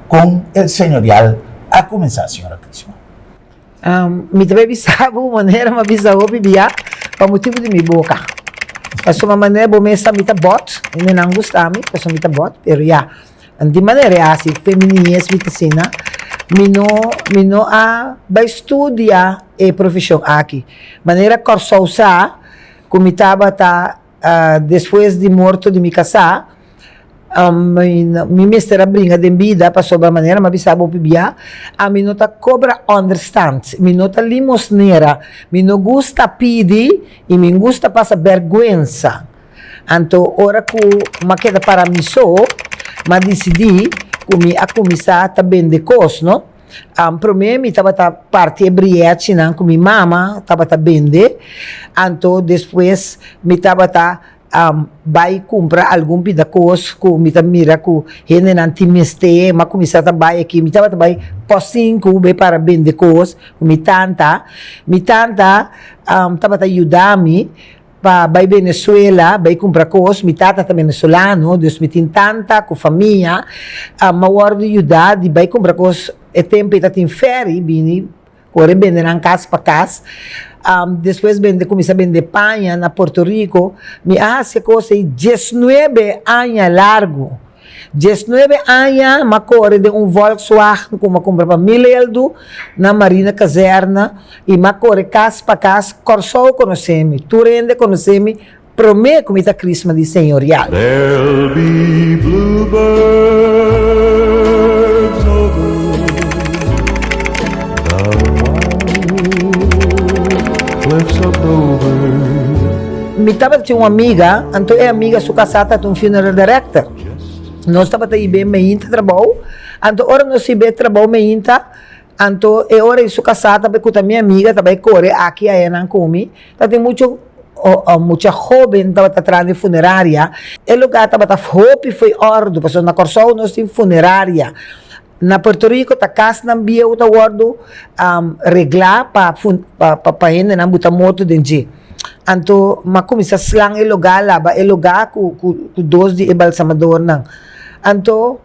Con el señorial a comenzar, señora Crisma. Me também bisava uma maneira, uma bisava bibia, para motivo de minha boca. Mas uma maneira, bom, essa mita bot, e não gostava, essa mita bot, pero já, de maneira assim, feminina, mita cena, mino a vai estudar a profissão aqui. Maneira corsosa, como estava depois de morto de me casar, mi mestre brinca de vida para sobre a maneira mas bisaba o pibia a mi nota cobra understand mi nota limosnera mi no gusta pidi e mi gusta passa vergüenza anto ora que ma queda para mi so ma decidi come a começar a vender cos no para mim mi tava parte ebriete não com mi mama tava vender anto depois mi tava vai comprar algum pedaço com me mira com gente não tem meste mas começar a trabalhar aqui me tava trabalhando por 5 para vender coisas me tanta tava ajudar-me para vai Venezuela vai comprar coisas me tata também venezuelano Deus me tem tanta com família mas guardo ajudar de vai comprar coisas é tempo tá tem férias bini corre vender na casa para casa depois comecei a vender panha na Porto Rico, me hace coisa 19 anos largo. 19 anos, ma corre de Volkswagen, como compra para Mileldo, na Marina Caserna, e ma corre casa para casa, Corsou conhece-me, Turende conhece-me, promete como está Crisma de senhorial. There'll be bluebirds over cliffs of Dover. Me estava tinha uma amiga, então é amiga sua casada de um funeral director. Nós estava aí bem meinta trabalho, então ora nós se bem trabalho meinta, então é hora isso casada porque a minha amiga também corre aqui a não come, então tem muita jovem estava atrás de funerária, e o lugar estava hope foi ordo, porque na Corsou nós temos funerária. Na Porto Rico, a casa não via o guardo reglar para ainda não botar moto dentro. Então, mas começa a slang o lugar lá, o lugar com dois de embalsamador não. Então,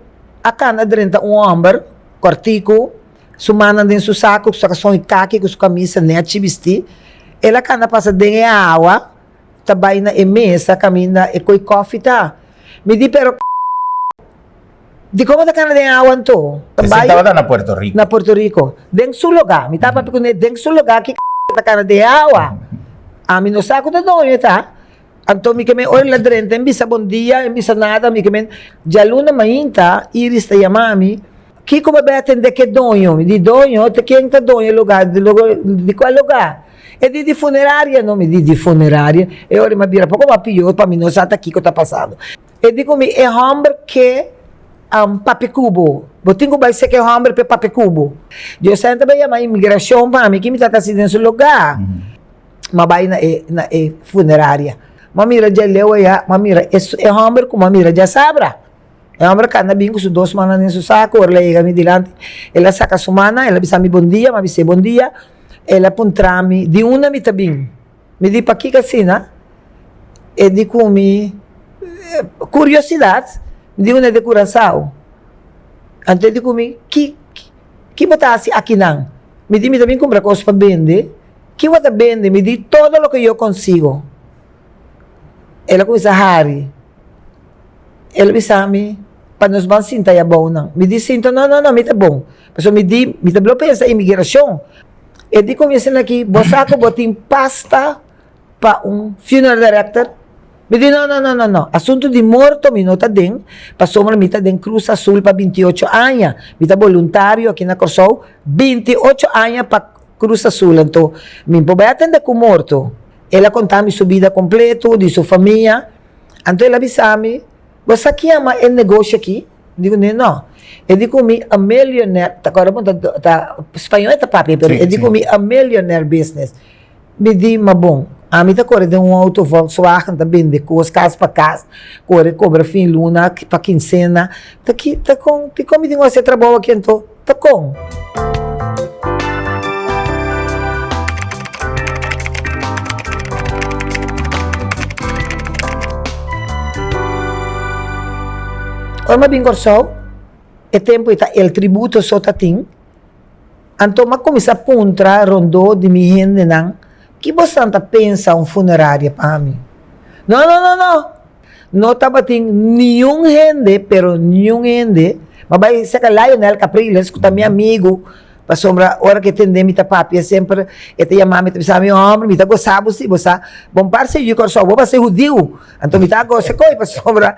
a cana dentro homem, cortico, sumana dentro do saco, com sua caqui, com sua camisa, net vestir. Ela cana passa dentro da água, trabalha na mesa, caminha e coi coffee tá. Me diz pero di como da cana de água então? Você estava na Puerto Rico. Na Porto Rico. Dentro do lugar. Me estava perguntando dentro do lugar que da cana de água. A mim não saco da donha, tá? Então, me queimei, olha lá dentro, em bisa bom dia, em bisa nada, me queimei. Já luna mainta, Iris ta yamami, que como vai atender que donho? De donho, te quem tá donho lugar, de qual lugar? É de funerária, não me diz de funerária. E olha, mas vira pouco mais pior para mim, não sabe aqui que está passando. E digo-me, é homem que Papicubo. Botin ko ba sa kay hombre pe Papicubo. Yo senta ba yung imigrasyon pa mi kimi tatasi din sa lugar. Mabay na funeraria. Mamira já leu ya, mamira é hombre com mamira já sabra. É hombre que anda bem com os 2 manas nesse saco, ela chega me dilante, ela saca sua mana, ela bisa mi bom dia, ma bisa bom dia. Ela puntrami di una mi tabing. Mi di pa que assim, né? E di comi curiosidade, mi di una de curaçao. Ante di comi que botasse aqui não. Mi di mi também compra coisas para vender. Que vou vender? Me di todo o que eu consigo. Ela começa a Harry. Ela disse a mim, para nos vamos sentar é bom não. Me disse então não, me tá bom. Mas me di, me tá bom pensa imigração. E di começando aqui, bosaco botin pasta para funeral director. Me di não. Assunto de morto me nota den, passou uma mita den Cruz Azul para 28 anos. Me tá voluntário aqui na Corsol, 28 anos para Cruz Azul. Então, me vai atender com morto. Ela contava sua vida completa, de sua família. Então, ela disse-me, você aqui ama o negócio aqui? Digo, não. Eu digo, a millionaire, agora, espanhol é papi, mas eu digo, a millionaire business. Me diz, mas bom, a mim tá correndo de auto Volkswagen, tá bem de coisas, casa para casa, cobra fim luna, para quincena. Tá aqui, tá com, me diz, você trabalha aqui, então, tá com. Orma bem gorsou, é tempo ita el tributo só tatim. Então, mas começa a puntra rondou de mi gente não. Que você pensa funerária para mim? Não. Não estava tem nenhum gente, pero nenhum gente. Mas vai ser que Lionel Capriles, que meu amigo, para sombra hora que atende mi papi sempre ete chamar me sabe homem me tá gostava se você bom parceiro de corso vou ser judeu então me tá gosta coi para sombra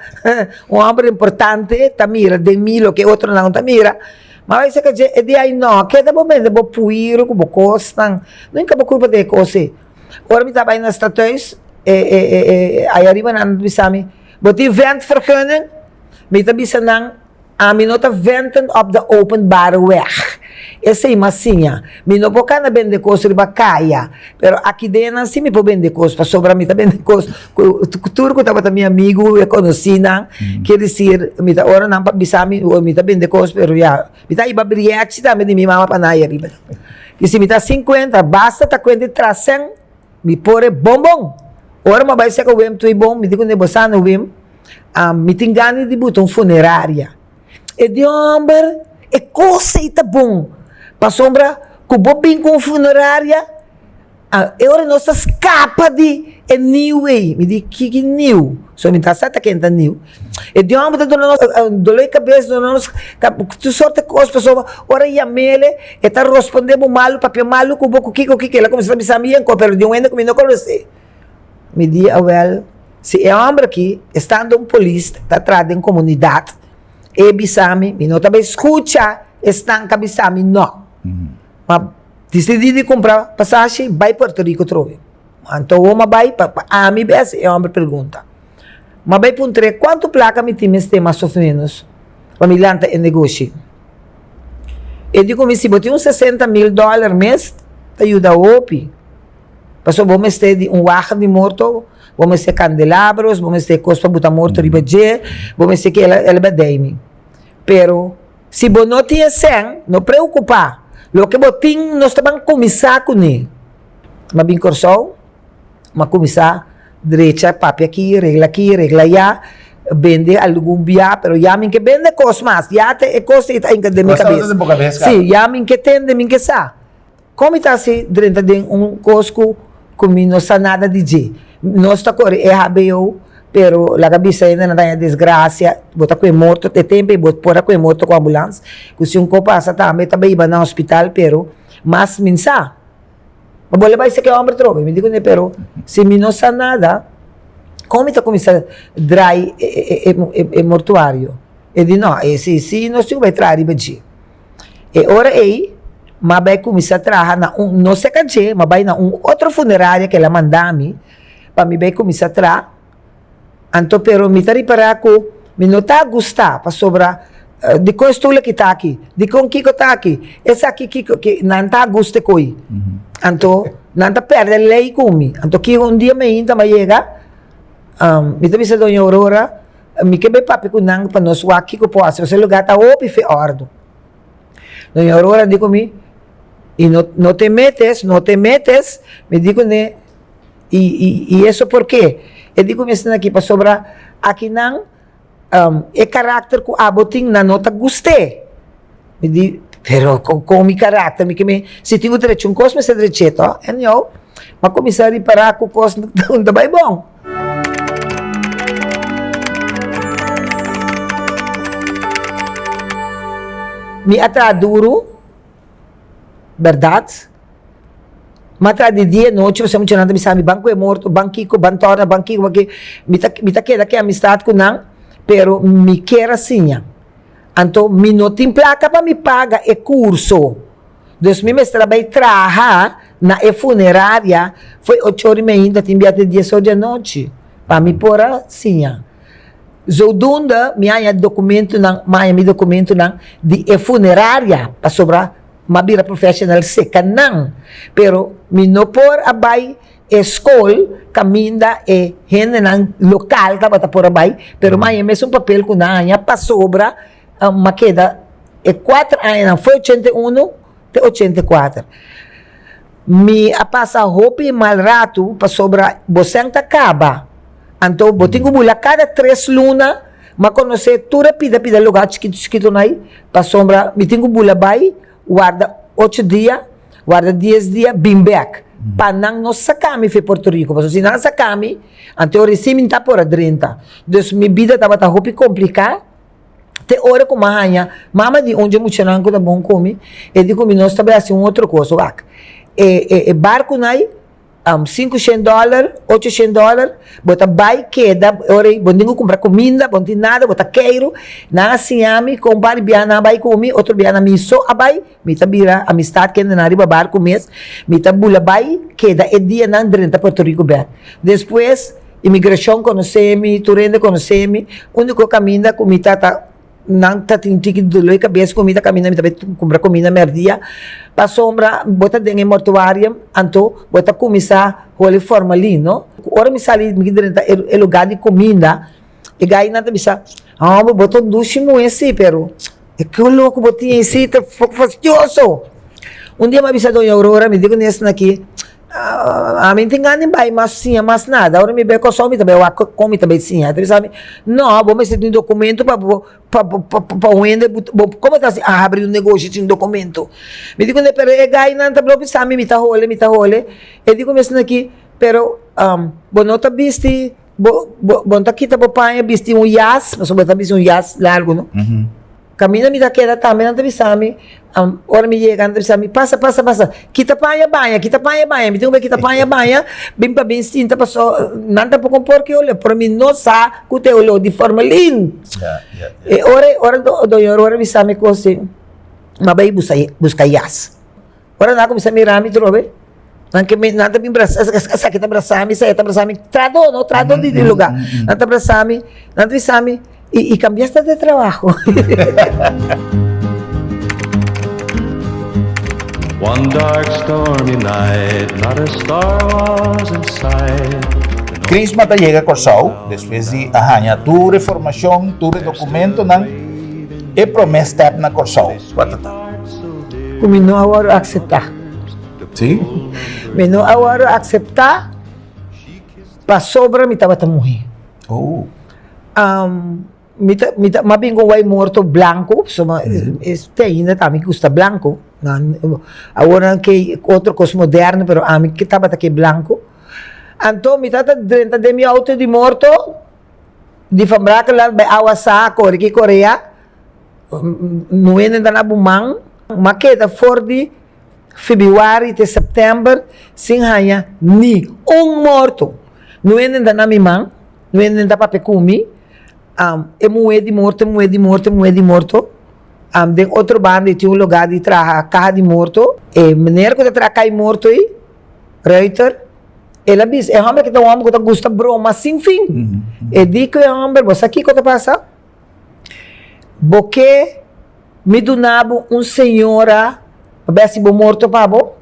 homem importante tamira de mil que outro não tamira mas vai ser que é de aí não que é bom bem bom puiro com costan nunca vou culpa de coisa ora me tá bem nas tatuagens aí arriba não me sabe botar vent vergunning me tá bisando a minota venten op de openbare weg. Essa é massinha. Me não vou na vender coisas de bacaia. Pero aqui dentro, sim, me vou vender coisas. Para sobrar, me tá vender coisas. Tudo que estava com meu amigo, eu conheci, não. Quer dizer, me tá hora não para bisar, me tá vender coisas, pero já. Me tá iba briaxe, tá me de minha mama para naia riba. E se me tá 50, basta tá 50 trazem, me pôr bombom. Ora, mas vai ser que o vem tu bom, me digo negociar no vem. Me tem gana de botar funerária. E de homem, é coisa e tá bom. Para sombra, que o bem com funerária, agora nós escapa de new way. Me diz que new. Só me está certa que é new. E de homem, tá dando dolor cabeça, dando tu sorte coisa, pessoa, ora ia mele, e tá respondendo mal, papel malo, com o que ela começa a me saber, pero de um ainda que me não conhece. Me diz, well, se é homem aqui, estando polícia, está atrás em comunidade, e bisami, me não também escuta, estanca bisami, não. Mas decidi de comprar passagem, vai Porto Rico trove. Então, uma vai, a mim, é uma pergunta. Mas vai para quanto placa me tem mais ou menos, para me lançar em negócio? Eu digo, se botar $60 mil mês, ajuda a OPI. Passou, vamos ter de wagen de morto, vamos ter candelabros, vamos ter coisas para botar morto riba de, vamos ter que ela vai dar-me. Pero, se você não tinha 100, não preocupa. Lo que botin, nós também começar com ele. Mas bem corsou, mas começar direita, papi aqui, regla já, vende algum bia, pero já me que vende coisas mais, já te coisa em de minha cabeça. Sim, já me que tem de minha que sa. Como está se dentro de cosco, como não está nada de dia. Nós está correndo, é HBO, pero la cabeça ainda não tem desgraça, bota com morto, tem tempo e bota por com morto com ambulância, que se passa também iba no hospital, pero mas minsa. Mas boleh vai ser que o homem trobe, me digo, pero se me não está nada, como está começando dry e mortuário? Eu digo, não, se nós vai trazer de e ora aí, mas vai começar a trabalhar na não sei que mas vai na outra funerária que ela manda-me, para me vai começar a trabalhar. Então, pero me está reparando que me não está a gostar para sobrar di ko stula kita aqui, di ko kiko tá aqui, essa aqui kiko que não tá guste coi, anto não tá perde lei kumi, anto que dia me inta me chega, me tá bisa Dona Aurora, me que be papi com nang para nós aqui que posso, você lugar tá opi fe ordo, Dona Aurora digo me e não te metes, me digo né, e isso por quê? Eu digo me aqui para sobrar aqui não é caráter que aboting na nota gostei. Me diz, pero com mi caráter, se tenho direito um cosmo, é direito, ó, é eu, mas começar a reparar com o cosmo não vai bom. Me atrás duro, verdade? Mas atrás de dia, noite, você me chama, me sabe, banco é morto, banquico, bantora, banquico, me tá queda que amistade com não, pero me quer assim. Então, me não tem placa para me pagar é curso. Então, me trabalhei trabalhar na funerária, foi 8h30, tem até 10 horas da noite, para me pôr assim. Zodunda, minha documento não, de funerária, para sobrar, uma bira profissional seca, não. Pero, me não pôr a bai, escola, caminda e gente local que bata por aí, pero mas é mesmo papel com a anha para sobra, uma queda é 4 anos, foi 81 até 84. Me a passa roupa e mal rato para sobra, você não acaba. Então, eu tenho que cada 3 lunas, mas conhecer tudo pida lugar chiquito aí, para sobra, me tenho que vai, guarda 8 dias, guarda 10 dias, bim back. Para não sacami foi Porto Rico, porque se não sacami, ante o recimo está por a 30. Então, minha vida estava tão complicada, te hora com a minha, mama de onde eu não da bom comer, e digo que nós também assim outra coisa, barco aí, $500, $800, bota vai queda, ora, bondinho comprar comida, bondinho nada, bota queiro, na assim ami, comprar biana vai comer, outro biana mi so abai, mi tabira amistade que na riba barco mês, mi tabula vai queda é dia na 30 Porto Rico bem. Depois imigração conhecemos, turende conhecemos, único caminho com mi tata não tá tem ticket do loi cabeça comida caminha me também comprar comida merdia para sombra bota dentro em mortuário anto bota começar role formalino ora me sali me dentro é lugar de comida e gai nada bisa bota duche esse pero é que louco botei esse tá fastidioso dia me avisa Dona Aurora me digo nesse aqui a mim tem ganho vai mas sim mas nada agora me vê com só me também eu come também sim então sabe não vou me ter um documento para vender como tá assim abrir negócio tem documento me digo pero é ganho não tá bloqueado sabe me tá role eu digo mesmo aqui pero bom não tá visto bom tá aqui tá papai visto yas mas só tá visto yas largo não caminha me daquela também não tá visto ora me chega, passa, kita panha banha, me digo kita panha banha, bem para bem sinta passou, não tá para compor que olha, para mim não sa, que te olho de formalin. E ora Dona Aurora me sabe que assim, mas vai buscar yas. Ora não começa a mirar me trobe, não que me nada bem braço, essa que tá abraçar me, trado de lugar, não tá abraçar me, não te sabe e cambiaste de trabalho. One dark stormy night, not a star was in sight. Chris mata llega a Corsau, depois de arranha tu reformação, tu documento não e promessa step na Corsau. Como não agora aceitar. Sim? Me não agora aceitar, para sobra me estava a morrer. Oh. Ma bingo vai morto branco, insomma, tem ainda também custa branco. Agora que outro coisa moderno, pero a mim que estava aqui branco. Então, me tata 30 de meu auto de morto, de fambraca lá, vai awasa, que Coreia, não é ainda na bumang, maqueta for de Februário de setembro, sem ranha, ni morto. Não é ainda na mimang, não é ainda para pecumi, é moeda de morto. De outro bando tinha um lugar de trabalhar carro de morto e maneira que trabalha morto aí Reuter ela diz é homem que tá homem que gosta broma sem fim e diz que é homem você aqui que passa Porque me donava senhora, se bo morto para bo.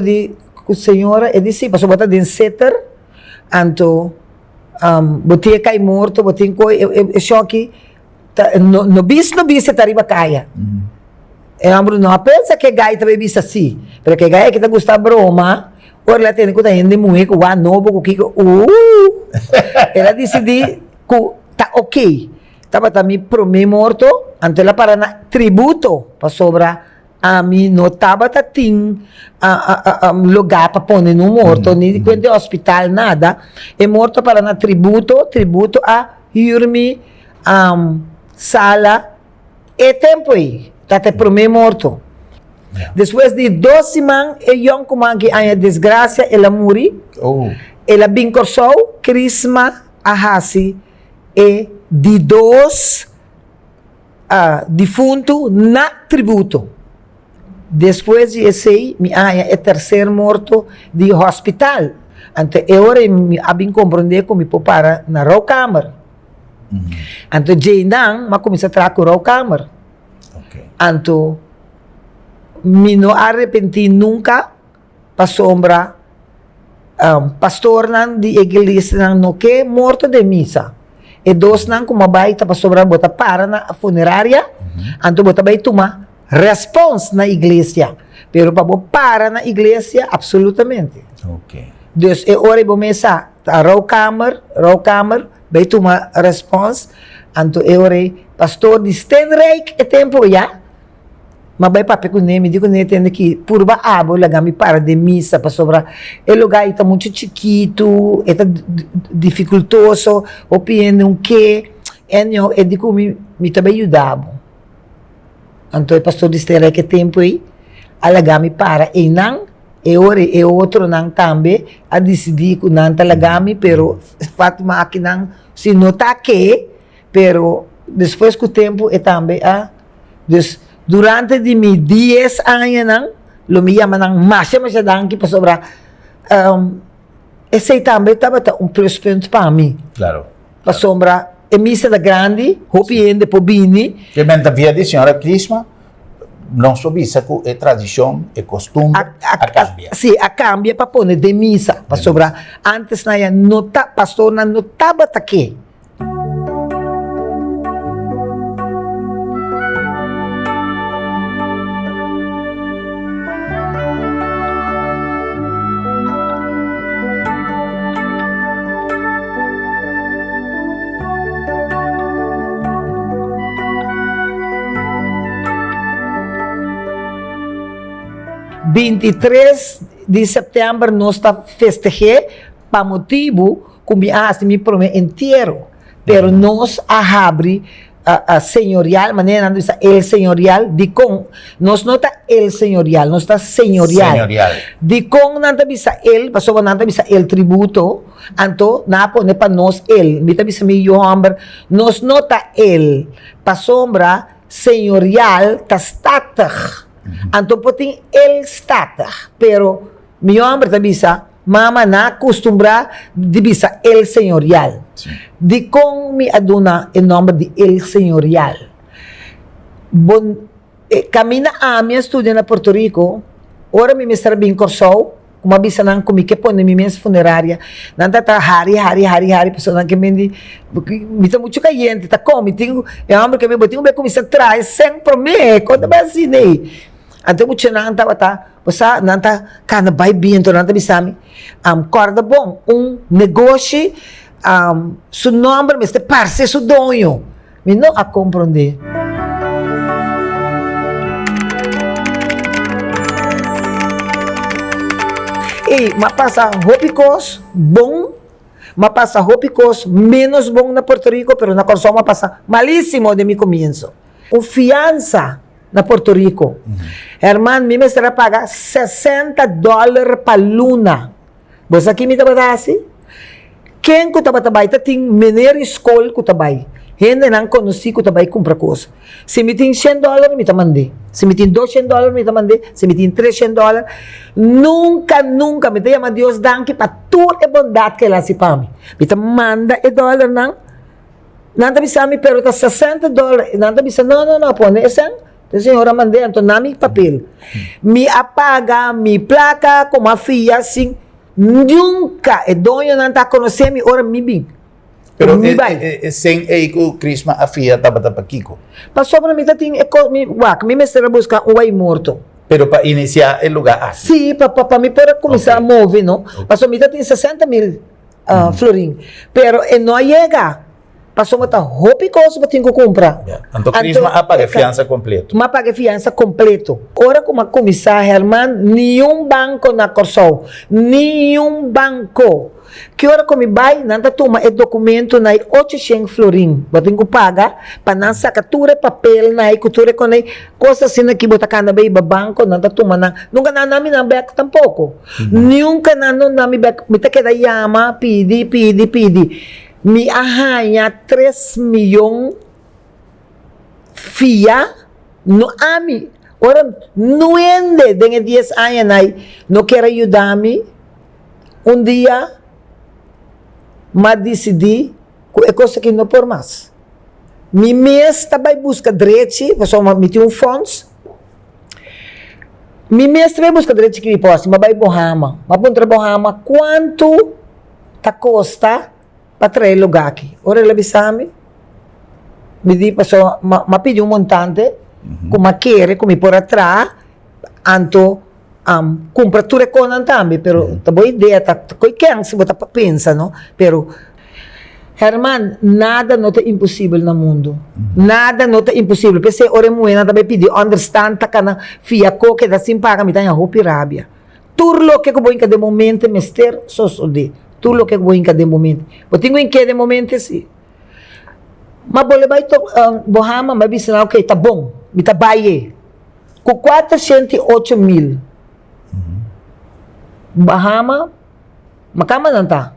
De senhora, e disse, passou botar de setter, anto, botia cai morto, botia coi, choque, no bis tá riba caia. Não pensa que gai também bisa assim, porque gai que tá gostando broma, ora lá tem que tá indo muito, o novo, o que ela decidi que tá ok, tava também pro mim morto, anto ela para na tributo para sobra a mim não tava tá tim lugar para pôr no morto, nem quando hospital nada, é morto para na tributo a hirmi sala e tempo aí, tá te pro mim morto. Depois de 2 semanas, eu como que a desgraça ela muri, ela bincorsou, crisma a hasi e de 2 defunto na tributo. Depois de esse, é terceiro morto de hospital. Então, eu abin compreender como me para na raw camera. Então, Jainang, mas começa a trazer com raw camera. Então, me não arrependi nunca para sombra pastor nan de igreja nan no que morto de missa. E 2 nan como baita para sobra bota para na funerária. Então, bota baita tomar response na igreja, pero para na igreja absolutamente. Dus e ora ibo mesa raw camera, vai tomar response, anto e ora pastor de Stenrijk e tempo ya, mas vai papi com nome, digo nem tem que purba abo lagami para de missa para sobra, e lugar está muito chiquito, está dificultoso, opinião que, e digo me também ajudava. Então, o pastor disse que tempo aí, alagami para e não, e ora e outro não também, a decidir que não alagami, pero Fatima aqui não se nota que, pero depois que o tempo é também, durante de mi 10 anos não, lo me chama não, mas danke para sobra, esse também estava plus ponto para mim. Claro. Para sobra, e missa da grande, hopiende po bini. Que menta via di senhora Crisma, non so visa que é tradição, é costume, a cambia. Sim, a cambia para pôr de missa, para sobra. Antes na ya nota, pastor na notava taque. de setembro nós está festejar para motivo como me promete inteiro, pero nós abre a senhorial, maneira não el senhorial de com nós não está el senhorial, nós está senhorial. De com não bisa el, passou não bisa el tributo, anto na pone para nós el, me bisa me yo amber, nós não está el, para sombra senhorial tá statig. Anto poting el statig, pero mi hombre te bisa mama na costumbra de bisa el senhorial. Sí. De con mi aduna en nombre de el senhorial. Bon, camina a mi estudio en Puerto Rico, ora mi mestre bin corso, como bisa nang kumi que pone mi mens funeraria, nanta ta hari, pessoa nang que me tá muito caliente, tá come, tenho, é homem que me botinho be como se traz sempre me, quando vai assim, né? Ante muito nanta bata, você nanta kana vai bem, então nanta bisami, corda bom, negócio, su nome, mas te parce su dono, me não a compreender. E mas passa rópicos bom, mas passa rópicos menos bom na Puerto Rico, pero na consoma passa malíssimo de mi comienzo. O fiança na Puerto Rico. Hermano, mi me será pagar $60 para luna. Você aqui me tá assim? Quem que tá baita tem menor escola que tá bai. Gente não conheci que tá bai compra coisa. Se me tem $100, me tá mandei. Se me tem $200, me tá mandei. Se me tem $300, nunca me tá chamando Deus danke para toda a bondade que ela se para mim. Me tá manda $1 não. Nanda bisami, pero tá $60. Nanda bisa, não, pone esse. A senhora mandei, então, na mi papel. Me apaga, me placa, como a filha, assim. Nunca, é dono não tá conhecendo, me ora me bem. Pero Me vai. sem aí que o Crisma afia taba Kiko. Passou para mim, tá tem, me mestre buscar um aí morto. Pero para iniciar el lugar así. Sim, para mim, para começar a mover, não? Passou, me tem 60,000 florim. Pero, não chega. Passou, me tá roupa coisa para ter que comprar. Então, Crisma apaga fiança completo. Uma paga fiança completo. Ora, como começar, Herman, nenhum banco na Corsol. Nenhum banco. Que hora como vai, nada toma o documento na 800 florim. Você tem que pagar para não sacar tudo papel na cultura com coisa assim que você cana bem banco, nada toma na. Nunca na nami na back tampouco. Nunca na nami back. Me tá queda yama, pidi. Me arranha 3 milhões fia no ami. Ora, não ende de 10 anos não quer ajudar-me. Dia mas decidi que é coisa que não por mais. Me mês também busca direito, você me tem fundos. Me mês também busca direito que me possa, mas vai Bohama. Mas para Bohama, quanto tá custa para trazer lugar aqui? Ora, ele avisame. Me diz, pessoal, me pediu montante, como quer, como por atrás, anto compra tudo com também, pero tá boa ideia, tá quem se você pensa, não? Pero Herman, nada não é impossível no mundo. Nada não é impossível. Porque ora moeda também pediu understand tá kana fia co que dá sim paga me tá roupa rábia. Tudo que eu vou em cada momento mister só de. Tudo que eu vou em cada momento. Eu tenho em cada momento sim. Mas bole vai to Bohama, mas bisa ok, tá bom. Me tá baie. Com 408,000. Bahama, makama nanta.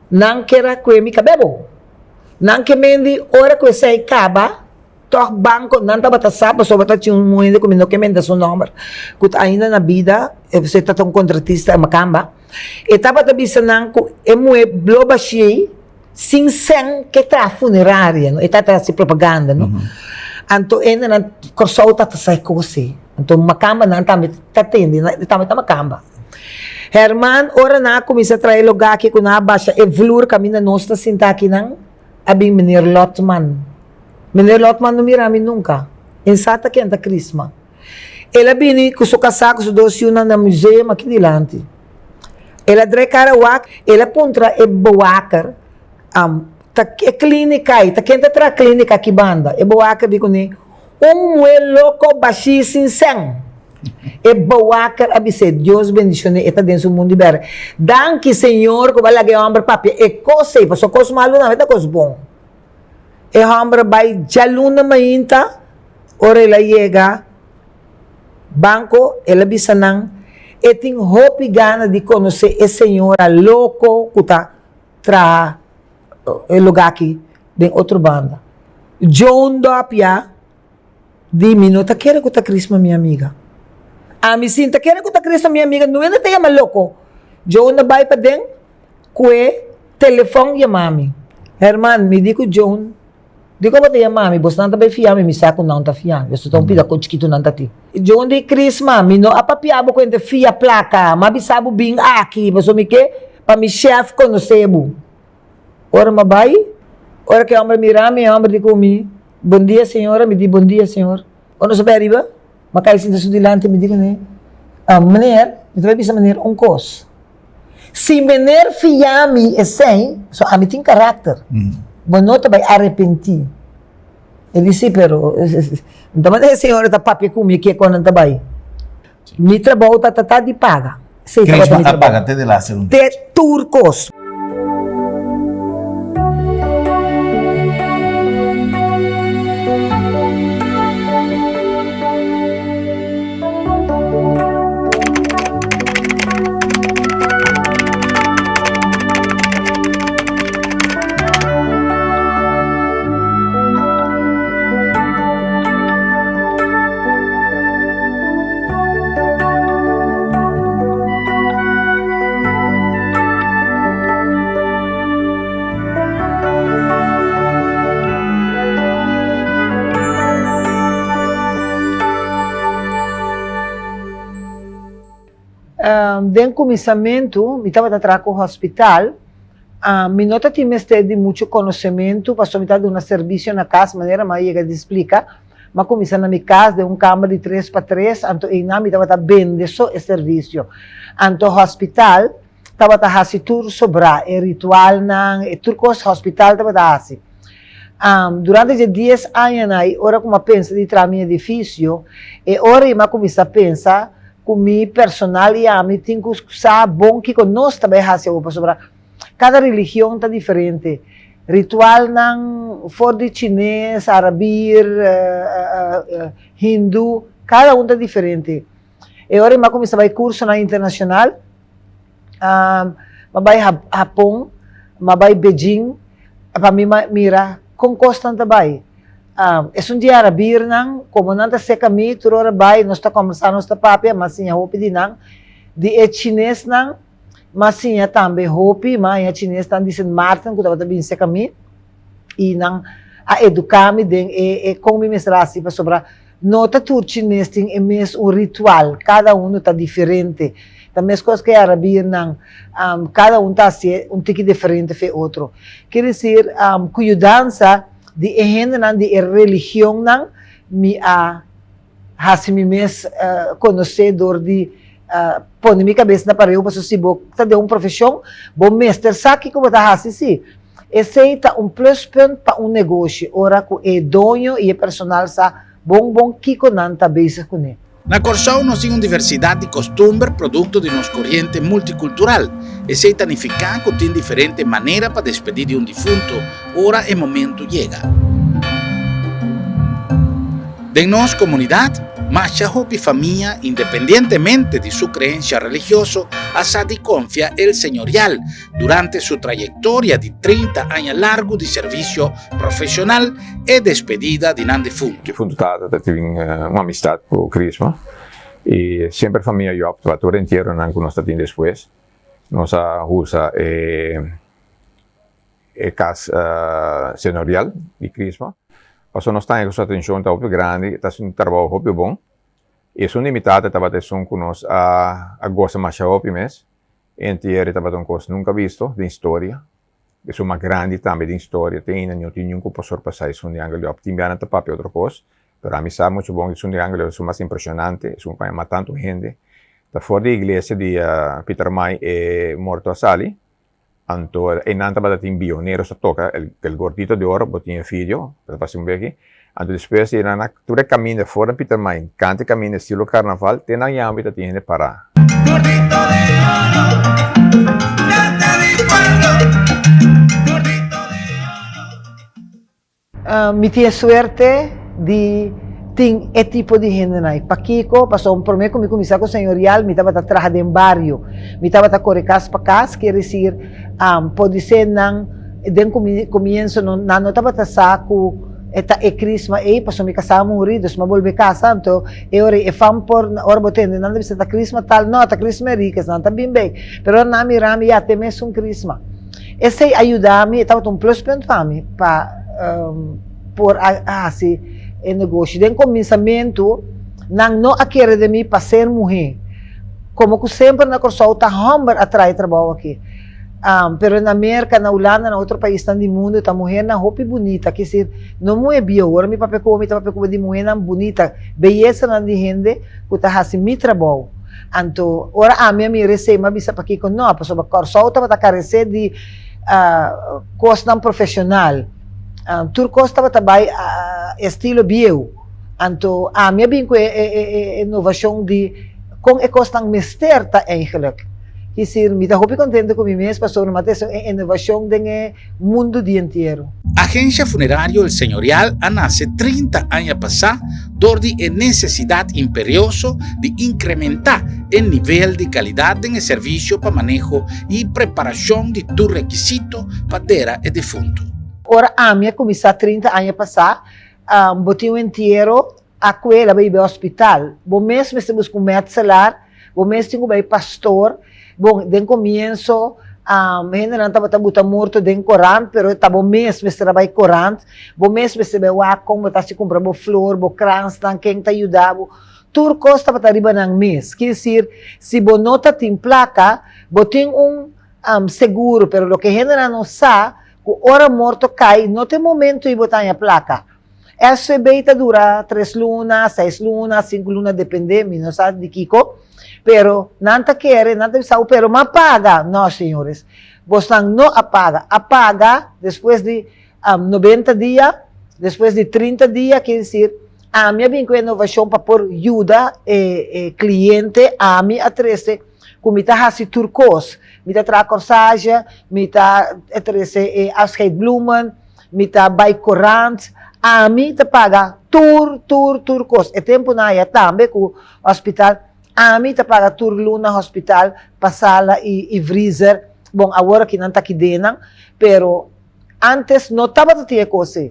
Nang kera kwe mi kabebo. Nang kemendi ora kwe say kaba, toh banco nanta bata sapa so bata tinha moeda como no kemenda so number. Kut ainda na vida, você tá tão contratista makamba. E tava bisa nang ko emue bloba shei sin sen que tá funerária, no? E tá se propaganda, no? Anto ena na korsau tá sai kosi. Anto makamba nanta mi tatende, tá makamba. Herman, ora na kumisa trae lugar aqui com a baixa e vlur kami na nossa sinta aqui nang abing Menir Lotman. Menir Lotman não mirami nunca. Insata que anda Crisma. Ela bini com seu casaco, seu doce na museu aqui dilante. Ela dre carawak, ela puntra e boacar ta clínica aí, ta quenta tra clínica aqui banda. E boacar digo ni louco baixíssimo sem. E boacar abise Deus bendicione eta dentro do mundo ibero. Danke Senhor que vai lá ganhar homem papi e coisa, passo coisa malo não, é coisa bom. E homem vai jaluna mainta, ora ela chega banco, ela bisa nang e tem hope gana de conhecer esse Senhor louco que tá tra lugar aqui de outro banda. John Dopia di minuta quero que tá Crisma minha amiga. A mi sinta, quero que tá Cristo, minha amiga, não é te chama louco. John na vai para dentro, que telefone e mami. Herman, me digo John, digo para te mami, você não tá bem fiame, me saco não tá fiame. Eu estou pida com chiquito não tá ti. John de Cris, mami, não apapiabo com ente fia placa, mas bisabo bing aqui, mas o me que para mi chef conhecebo. Ora ma vai, ora que homem mirame, homem digo mi, bom dia senhora, me di bom dia senhor. Ono sa beriba? Makaisin sa dilante, me digo, meneer, ito ba bisa meneer ongkos? Si meneer fiami é sem, so ami tem caráter. Bonota vai arrepentir. Ele disse, pero, então, mas a senhora tá papi kumi, que é quando não tá vai. Mi trabalho tá de paga. Crisma apaga, te de lá, segundo. Te turcos. Den começamento, me estava atrás com o hospital, me nota que me de muito conhecimento, passou me de um serviço na casa, maneira mas ele explica, mas comecei na minha casa, de cama de 3x3, então e na me estava bem só esse serviço. Então o hospital estava assim tudo sobrar, o ritual não, turcos hospital estava assim. Durante os 10 anos, ora como penso de entrar no edifício, e ora eu comecei a pensar com meu personal e a mim tenho que usar bom que nós também fazemos sobre cada religião está diferente. Ritual não for de chinês, arabir, hindu, cada um está diferente. E agora eu comecei a curso na internacional, vai Japão, vai Beijing, para mim mira com constante vai. É dia arabir não, como não está seca mi, tu ora vai, nós está conversando nós está papia, mas sim a roupa de não, de chinês não, mas sim também roupa, mas a chinês está dizendo Martin, que estava bem seca mi, e não a educar-me e como me mostrar assim para sobrar. Nota tu chinês tem mesmo um ritual, cada um está diferente. Também as coisas que é arabir não, cada um está assim, um tique diferente do outro. Quer dizer, cuidança de gente de religião não me assim mesmo conhecedor de pôr minha cabeça na parede, para se vou de uma profissão, bom mestre sabe como está assim. Esse é um plus point para um negócio, ora que é dono e é personal sa bom que não está bem com ele. Na Corsão nós temos diversidade de costumbres, produto de nossa corrente multicultural. E se significa que tem diferente maneira para despedir de um defunto, ora e momento chega. De nossa comunidade, Masha Hopi família, independientemente de sua crença religiosa, Asadi confia el señorial durante sua trajetória de 30 anos largo de serviço profissional e despedida de nan defunto. Defunto tive uma amistade com o Crisma e sempre a família eu para todo inteiro não nós temos depois. Nós usa casa señorial de Crisma. Passou nós temos a atenção está muito grande, está um trabalho muito bom. E são limitadas, estava atenção com nós a gosta mais hopi mês. Inteiro estava um coisa nunca visto de história. É uma grande também de história. Tem ainda nenhum professor para sair de ângulo. Optimiana está para outra coisa. Mas a mim sabe muito bom que de ângulo é mais impressionante. É um país matando gente. Está fora da igreja de Peter May e morto a Sali. Então, e não estava tem pioneiros a tocar. El gordito de oro, botinha filho, para fazer um aqui. Então, depois, tu caminha fora Peter May, canta caminha estilo carnaval, tem na âmbito de parar. Gordito de oro, ya te di pueblo. Gordito de oro. Me tinha sorte de ter esse tipo de gente aí. Paquico, passou por mim, como comecei com o senhorial, me estava atrás de um barrio, me estava a correr casa para casa, quer dizer, pode ser, não, de começo, não estava a saco, é crisma, passou me casar morridos, mas volve casa, então, eu fam por, ora botando, não deve ser da crisma tal, não, da crisma é rica, não, está bem bem, pero na mirami, já tem mesmo um crisma. Esse ajuda-me, estava um plus ponto para mim, para, por, assim, o negócio. De começamento, não quer de mim para ser mulher. Como que sempre na Corsão está homem atrás trabalho aqui. Pero na América, na Holanda, na outro país do mundo, está mulher na roupa bonita. Quer dizer, não é bio. Agora me papel de mulher não bonita. Beleza não de gente que está fazendo meu trabalho. Então, agora a minha recebe, mas bisa para aqui com não, para sobre Corsão estava a carecer de coisa não profissional. Turcos estava também estilo bio. Então, a minha bem com inovação de com a coisa não mesterta eigenlijk. Quer dizer, me está muito contente com mim mesmo para sobre uma inovação do mundo inteiro. A agência funerária El Señorial nasce 30 anos passados, donde a necessidade imperiosa de incrementar o nível de qualidade no serviço para manejo e preparação de tu requisito para ter o defunto. Ora, a minha começou 30 anos passados, botinho inteiro, a coelha vai ao hospital. Bom mesmo estamos com metzelar, bom mesmo tenho vai pastor, bom, de começo, gente não estava morto de corante, pero estava mesmo se trabalha corante, bom mesmo se vai lá como está se comprando flor, bo crans, quem te ajudava, turcos está para arriba ng mes. Quer dizer, se você não tem placa, você tem seguro, pero lo que genera não sabe, que hora morto cai, não tem momento e botar a placa. Essa beita dura 3 lunas, 6 lunas, 5 lunas, depende, não sabe de Kiko. Pero, nanta quer, nanta sabe, pero me apaga. Não, senhores. Você não apaga. Apaga depois de 90 dias, depois de 30 dias, quer dizer, a minha vem com inovação para pôr ajuda cliente, a minha atrese, como está hasi turcos, me está tra corsage, me está atrese afscheidbloemen, me está bij corant, a mim te paga turcos. E tempo na ia também com hospital, a mim te paga tur luna hospital, passala e freezer. Bom, agora que não está aqui dentro, pero antes não estava a ter coisa.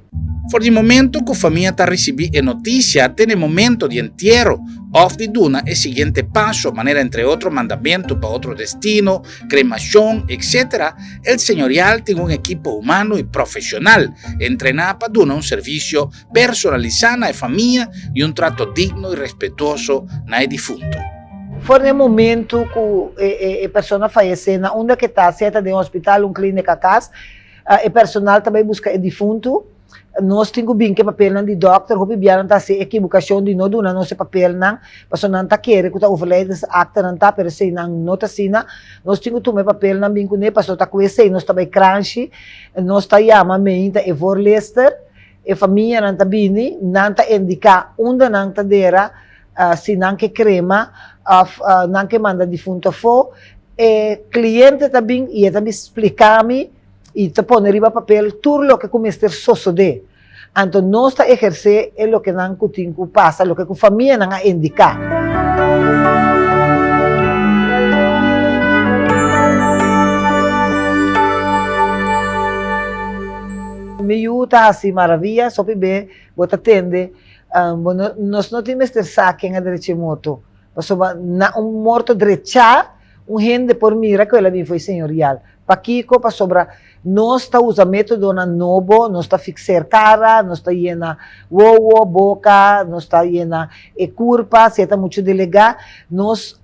For el momento que familia está recibiendo noticia, tiene momento de entierro, of de duna, el siguiente paso, manera entre otros mandamientos para otro destino, cremación, etc. El señorial tiene un equipo humano y profesional, entrenado para dar un servicio personalizado a la familia y un trato digno y respetuoso al difunto. For el momento que a persona fallece, onde que está, certa de um hospital, clínica, casa, o personal também busca o defunto. Nós temos bem que papel de doctor, o bibiano está se equivocação de não dona nosso papel não, mas não está querer que está overleden acta não está, pero se não nota sina, nós temos tomar papel não bem com ne, mas está com esse, nós está bem crunch, nós está chama meinta e voorlister, e família não está bem, não está indicar onde não está dera, se não que crema, não que manda defunto for, e cliente também e também explicar-me e te pôr riba papel tudo o que começa a suceder. Então, nós está exercer é o que não tem que passa, o que a família não indica. Me ajuda assim, maravilha, só para ver, você atende, nós não temos que saque em a direita moto, mas morto direita, gente por mira que ela me foi senhorial. Para Kiko, para sobra, nós está usando método novo, nós está fixar cara, nós está llena boca, nós está llena curva, se está muito delegado, nós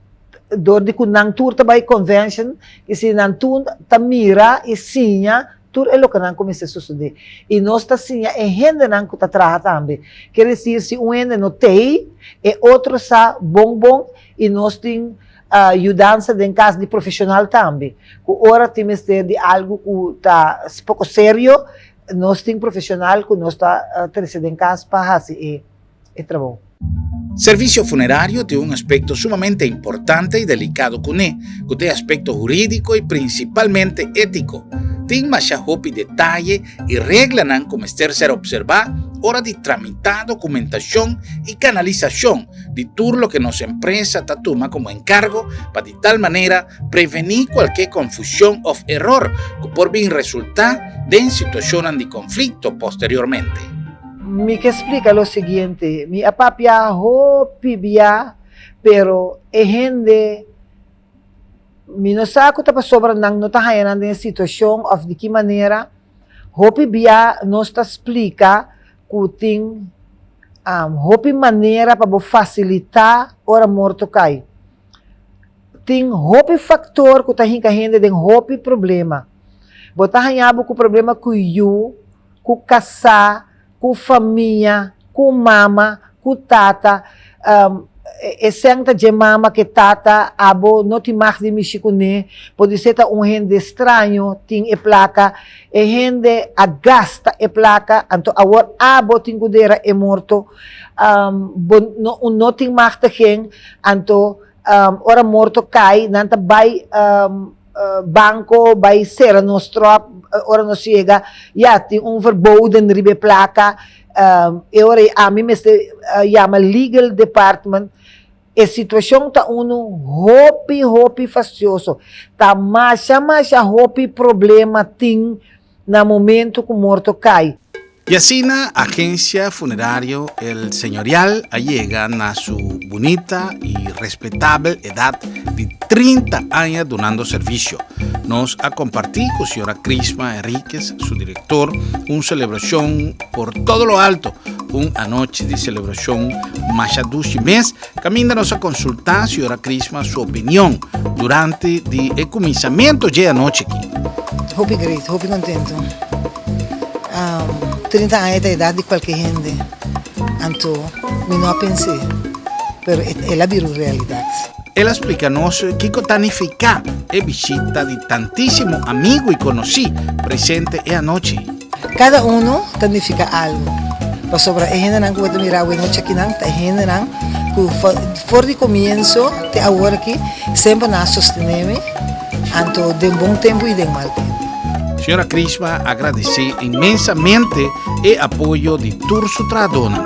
dor de que não turta by convention, e se não turta mira e sinha, tur é o que não começa a suceder. E nós está sinha e gente não está trabalhando também. Quer dizer, se um ende não tem, e outro está bom, e nós temos ajudança em caso de profissional também. Agora temos de algo que está pouco sério, nós temos profissional que nós está trazendo em casa para fazer e trabalho. Servicio funerario tiene un aspecto sumamente importante y delicado que tiene aspecto jurídico y principalmente ético. Tiene más detalle y reglas como ser observar hora de tramitar documentación y canalización de todo lo que nos empresa toma como encargo para de tal manera prevenir cualquier confusión o error que por bien resultar de situaciones de conflicto posteriormente. Me que explica lo siguiente, mi papá pibia, pero gente mi no saco tapa sobra nang no tahayan na situação of de que maneira pibia nos ta explica kuting hopi maneira para facilitar ora morto cai. Ting hopi factor que tahin ka gente den hopi problema. Botahanhabo com problema com you, com casar, com família, com mama, com tata, senta de mama que tata, abo não te mais de mexicune, pode ser gente estranho, tem placa, gente agasta placa, então agora abo tem kudera morto, não tem mais de gente, então ora morto cai, nanta vai banco, vai ser nostro, ora não chega, já tem verboden ribe placa, ora a mim me chama legal department, a situação está hopi fastioso, tá mais hopi problema tem no momento que o morto cai. Y así la agencia funerario El Señorial llega a su bonita y respetable edad de 30 años donando servicio. Nos ha compartido con señora Crisma Enríquez, su director, una celebración por todo lo alto uma noite de celebração mais do mês, caminha-nos a consultar a senhora Crisma sua opinião durante o começamento de a noite aqui. Hope great, hope contento. 30 anos é a idade de qualquer gente. Então, eu não pensei, mas ela virou realidade. Ela explica-nos que significa a visita de tantíssimos amigos e conhecidos presentes a noite. Cada um significa algo. Para sobre a gente não pode mirar a noite aqui, não. A gente não, por de começo, até agora aqui, sempre nos sostenemos. Então, de bom tempo e de mau tempo. Senhora Crisma agradece imensamente o apoio de toda sua tradona.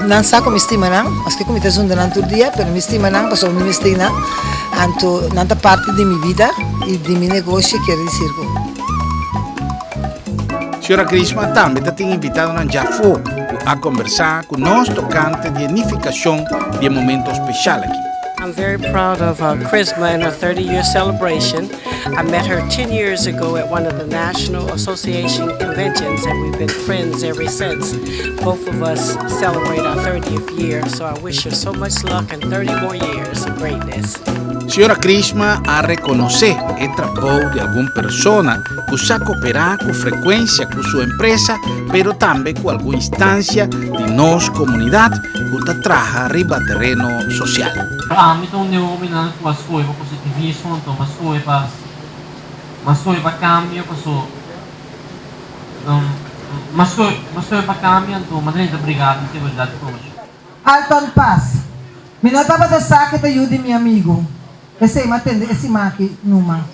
Não sei como estima não, mas que como está junto durante o dia, mas me estima não, passou me estima não. Então, nanta parte de minha vida e de meu negócio quer dizer. Senhora Crisma também tem invitado a Jafo a conversar com nós tocante de unificação de momento especial aqui. I'm very proud of Crisma and her 30-year celebration. I met her 10 years ago at one of the National Association conventions, and we've been friends ever since. Both of us celebrate our 30th year, so I wish her so much luck and 30 more years of greatness. Senhora Crisma a reconhecer o trabalho de alguma pessoa que sa cooperar com frequência com sua empresa, pero também com alguma instância de nossa comunidade que traga arriba terreno social. Âmbito onde eu opinando com as coisas, com positivismo, então mas coisas para cambio, mas coisas para cambio, então mas nem obrigado, não tem verdade com hoje. Alton Paz, me notava da saque da ajuda meu amigo. Esse matende, esse maqui numa.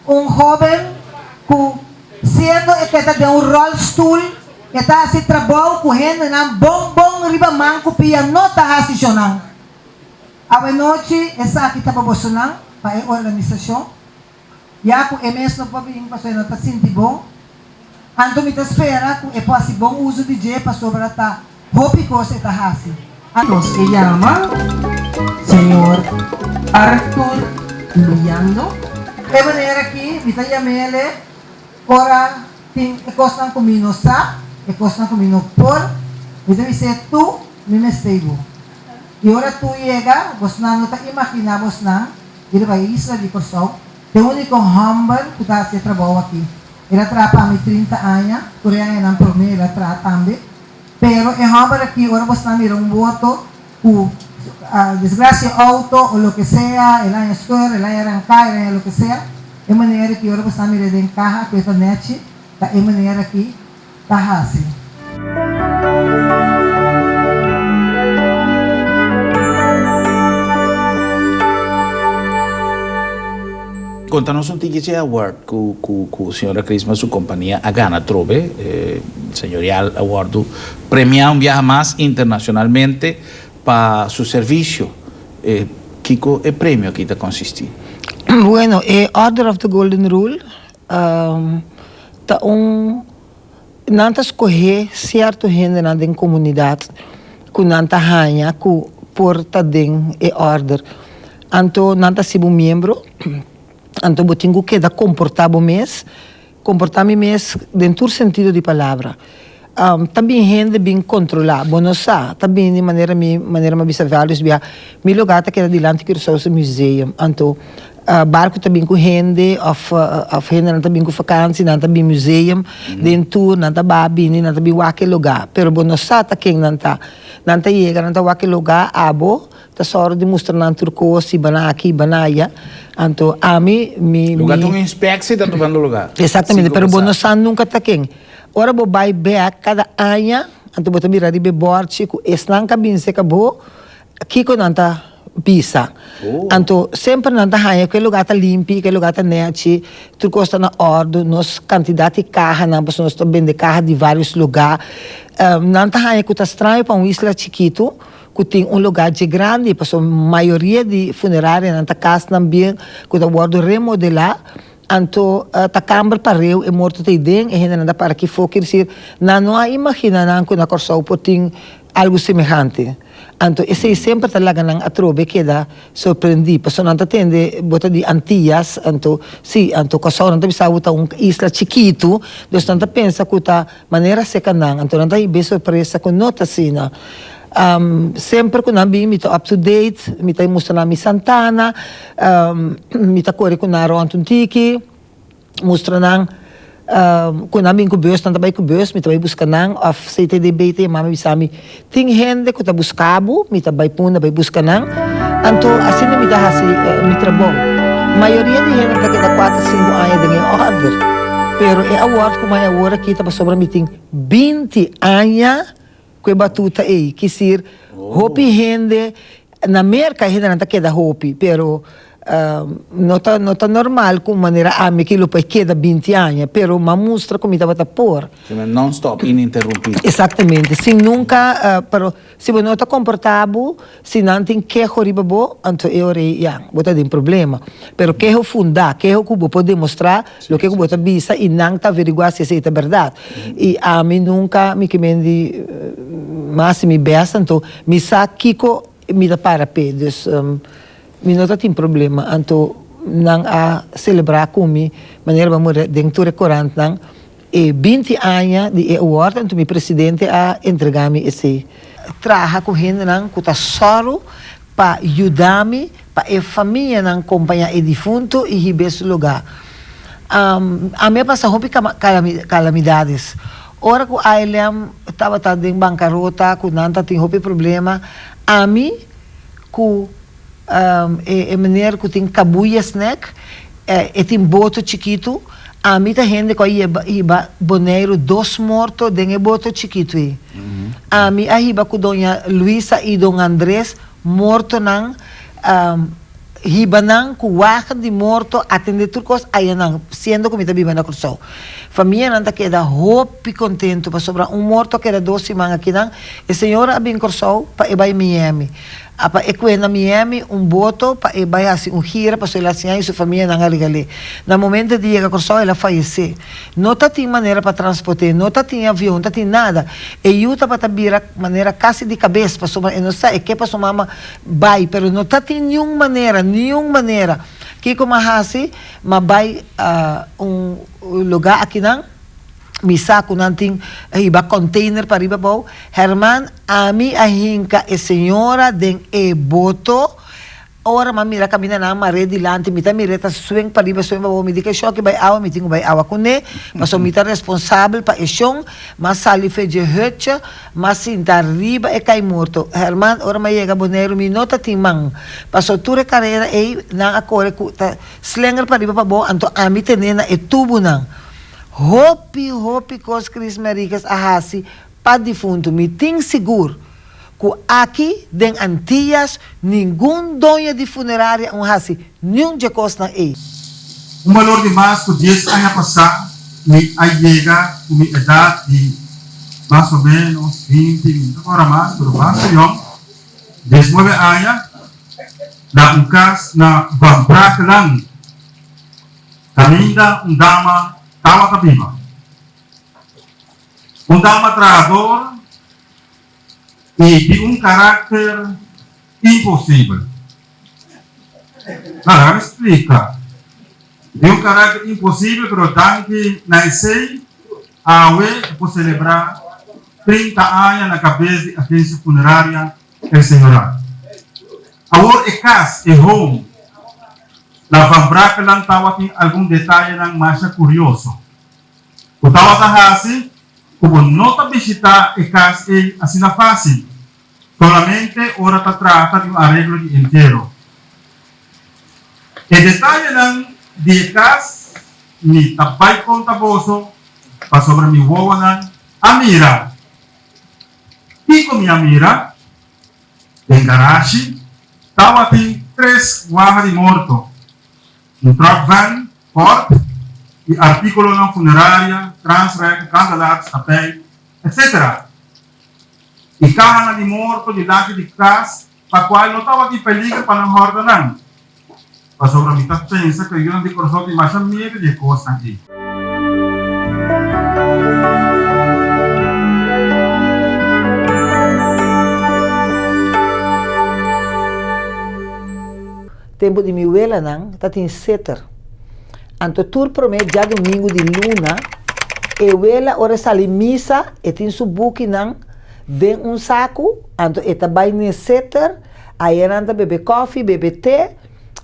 Jovem que sendo que está de rollstool, que está assim trabalho com gente na bom riba manco pia nota racional. A noite essa aqui estava bolsonaro para a organização. Já com MS não pode vir para sua nota sentir bom. Então me espera que é possível bom uso de J para sobrar tá hope que você está assim. Então se chama Senhor Arthur Luyando. De maneira que me chamei ele para tem costan comigo sa, costan comigo por, me deve ser tu me mestego. E ora tu chega, você não está imaginando você não, ele vai isla de Corsão. O único humble que está se trabalhando aqui. Ele trapa me 30 anos, coreano não por mim, ele trata também. Pero é humble aqui, ora você não mira voto, desgracia auto ou lo que sea, ele é escola, ele é arrancar, ele é lo que sea. É maneira que ora você não mira de carro, que é net, é maneira que está assim. Conta-nos um ticket de award que a senhora Crisma, sua companhia, a Gana Trove, señorial award, premia um viaje mais internacionalmente para seu serviço. Que é prêmio aqui está consistir? Bueno, Order of the Golden Rule, tá não escolher certo gente na comunidade que não está ganha que porta den order. Então não está sendo membro. Então, eu tenho que comportar-me dentro do sentido de palavra. Também gente bem controlada, bom não sabe, também de maneira mais vários via meu lugar que era delante que o museu. Então, barco também com gente, of gente também com vacancy, não também museu, dentro não tá babi, não também aquele lugar. Pero bom não sabe quem não tá chega, não tá aquele lugar, abo, tá só de mostrar na turcosi, bana aqui, banaya. Então, a mim, lugar tu inspecta e tá tomando lugar. Exatamente, pero bom não sabe nunca tá quem. Ora vou vai back cada ano, então vou também ir borte, esse não cabine se acabou, aqui quando não tá pisa. Então, sempre não tá ganha, aquele lugar tá limpo, aquele lugar tá net, tudo custa na ordem, nós quantidade de carro, não nós estamos vendendo carro de vários lugares. Não tá ganha, que tá estranho para isla chiquito, que tem lugar de grande, porque a maioria de funerárias não tá casa também, que tá guardo remodelar. Então, a câmara parou e morto tem dentro, e ainda para que for, quer dizer, não há imagina que na Corsão tem algo semelhante. Anto, esse sempre talaga ng atrobe queda sorprendi. Paso não atende bota de Antillas, anto, si, anto, kasao não bisa uta isla chiquito, dos não pensa que ta maneira seca nang, anto não ibe surpresa com nota sina. Sempre que nami mito up to date, mita mostra nami Santana, mita kore ko naro antun tiki, mostra nang kung namin kubos, nantabay kubos, mitabay busca nang of CTDBT, mami bisami, ting hende ko ta buscabo, mitabay puna, bay busca nang, anto, asin na mitahasi, mitrabo. Mayoria di hende na kita 4-5 aya dengan order. Pero award ko may award kita pa sobrang meeting 20 aya, ko batuta kisir, hopi hende, na merka hende nanta queda hopi, pero nota normal com maneira ami que pa queda 20 anos, pero ma mostra como estava a pôr. Non stop, ininterrompido. Exatamente. Se nunca, pero se você não está confortável, se não tem queijo riba bo, então eu bota de problema. Pero queijo fundar, queijo que você pode demonstrar, o que você visa e não está averiguar se é verdade. E a mim nunca me quemendi mais me besta, então me sa kiko me dá para pedos. Minota tem problema, anto nang a celebrar kumi maneira vamos dentro restaurante nang 20 anos de award, anto mi presidente a entregar-me esse traha com gente nang kuta soro para ajudar-me para a família nang acompanhar o defunto e ir esse lugar. A minha passa roupa calamidades. Ora que o ILM estava em bancarrota, que não tem roupa problema, a mim que maneira que tem cabuia snack, tem boto chiquito, a mim tá gente que iba boneiro 2 mortos dentro boto chiquito aí. A mim a iba com dona Luisa e don Andrés morto nang hiba nang ku wakan di morto atende turcos ayan nang siendo comida viva na curso. Família nanta queda hopi contento pa sobra morto que era 12 mga kinang e senhora abin curso pa ibay Miami. Apa ekwe na Miami boto pa ibay assim gira pa sua assim e sua família nang aligali. Na momento de chegar curso ela faleceu. Não tá tem maneira para transportar, não tá tem avião, não tá tem nada. E yuta pa tabira maneira quase de cabeça pa sobra, não sei que pa sua mama vai, pero não tá tem nenhuma maneira. Que como hasi, mabay lugar aqui nang misa ko nanting iba container para iba po. Herman, ami ahinka e senhora den boto. Ora mamira kami na mare dilante mita mireta swing para iba swing po mi di kay shoki bay awa miting bay awa kune. Maso mita responsável pa isyong masali feje hutje masinta riba e kay morto. Herman, ora mayega bonero mi nota timang. Paso ture karera na akore ku slenger para iba pa bo anto ami tenena e tubo nang. Hopi kos Cris Maricas ahasi pa defunto miting seguro que aqui den Antillas nenhum dono de funerária hasi nenhum de costa aí. Valor de mais que 10 anos passados me llega com minha idade de mais ou menos 20 agora mais pero mais eu 19 anos na casa na Bambraca lang caminha dama tawa kabiba. Dama trabalhador e de caráter impossível. Agora explica. De caráter impossível, pero tanque nasceu a por celebrar 30 anos na cabeça de agência funerária El Senhoral. Agora é casa, é home. Na Bambraca lang tawa tem algum detalhe nang mais curioso. O tawa kahasi, como nota visitar e casa é assim na fácil. Solamente ora ta trata de arreglo de inteiro. E detalhe nang de casa ni tabay conta boso pa sobre mi wawa nang amira. Pico mi amira en garage tawa tem 3 waha de morto. Truck van, port, e artículo na funerária, transrec, candelatos, papel, etc. E carro de morto de lado de casa, para qual não estava aqui peligro para não ordenar. Para sobre a mitad pensa que eu não de coração de mais medo de coisa aqui. tempo de mi abuela nang, tá tem setter. Anto tur promet já domingo de luna, e abuela ora sali misa, e tem su buki nang, den um saco, anto eta vai ne setter, aí anda bebe coffee, bebe té,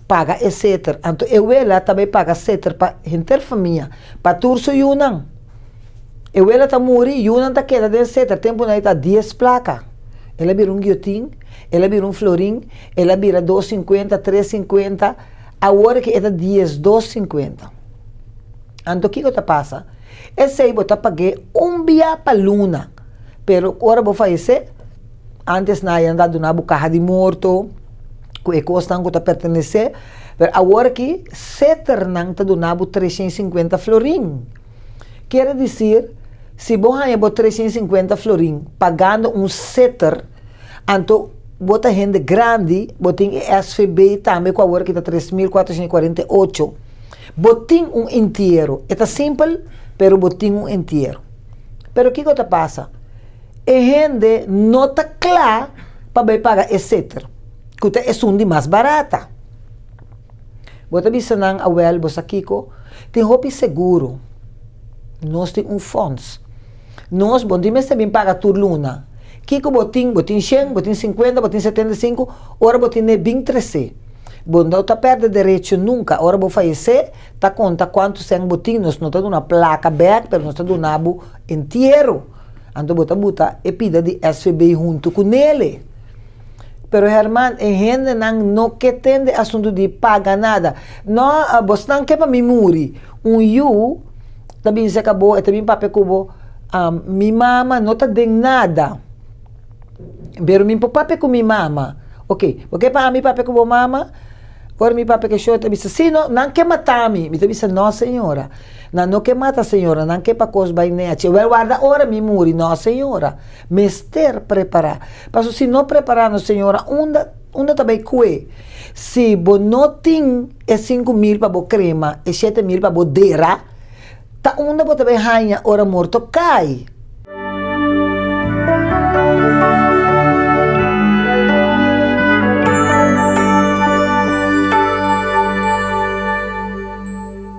paga e setter. Anto abuela também paga setter para inter família, para tur su yunang. Abuela tá muri, yunang tá queda de setter, tempo na ita 10 placa. Ela vira guilhotim, ela vira florim, ela vira 2,50, 3,50, agora que é 10, 2,50. Então, o que que passa? Esse aí, você paguei dia para luna, pero agora vou fazer, antes na ia andar de uma carro de morto, que custa que está pertencer, pero agora que setter não está donando 350 florim. Quer dizer, se você ganha 350 florim, pagando setter, então, bota gente grande, botem SVB também com a hora que está 3.448. Botem inteiro. É simples, pero botem inteiro. Pero o que passa? A gente não está clara para pagar esse setter, que é um de mais barata. Bota bisanang awel, bosa Kiko, tem roupa seguro. Nós temos fundos. Nós, bom dia, também paga tur luna. Kiko botin 100, botin 50, botin 75, ora botin 23. Bom, não tá perde direito nunca. Ora vou fazer, tá conta quanto são botin, nós não tá dando placa back, pero nós tá dando nabo inteiro. Então bota e pida de SVB junto com ele. Pero Herman, a gente não quer ter assunto de pagar nada. Não, você não quer para me muri. You, também se acabou, e também papai cubo, minha mama não tá dando nada. Pero mi papai com minha mama. Ok, porque para mim papai com mama, agora mi papai que show, disse, sim, não quer matar me. Me disse, não senhora, não quer matar senhora, não quer para coisa vai nete. Eu guarda hora me muri, não senhora. Mester preparar. Mas se não preparar, não senhora, onde também que se bo não tem 5.000 para bo crema e 7.000 para bo dera, tá onde bo também rainha hora morto cai.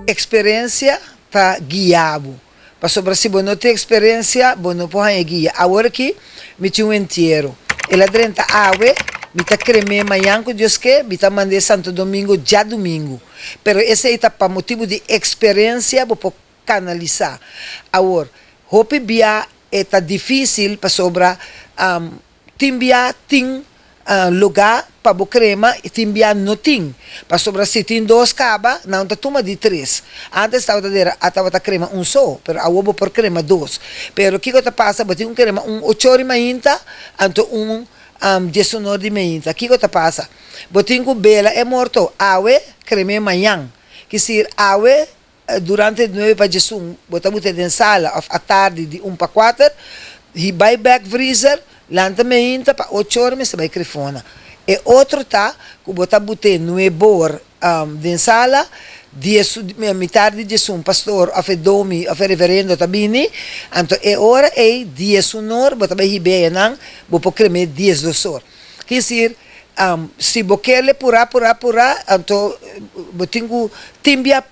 Experiência para guiá-lo. Para sobre se você não tem experiência, você não pode guiar. Agora que me tinha um inteiro. Ela drenta água, me tá creme manhã com Deus que, me tá mandando Santo Domingo já domingo. Pero esse aí tá para motivo de experiência, vou pode canalizar. Agora, hope bia é tá difícil para sobre timbia tem lugar para bo crema e timbia não tem. Para sobre se tem 2 caba, não tá toma de 3. Antes estava a crema só, pero a vou por crema 2. Pero o que que passa? Botem crema 8 horas mainta, anto 19 de mainta. O que que passa? Botem com bela é morto, água, crema manhã. Que se água durante 9 para 11, botamos dentro sala à tarde de 1 para 4, e vai back freezer, lanta mainta para 8 horas, mas vai crefona. E outro tá, que botar botei no ebor dentro sala, metade de pastor a domi a reverendo tabini, então é hora é 10 honor, botar bem bem não, vou pôr creme 10 dosor. Quer dizer, se você quer pura, então botingo timbia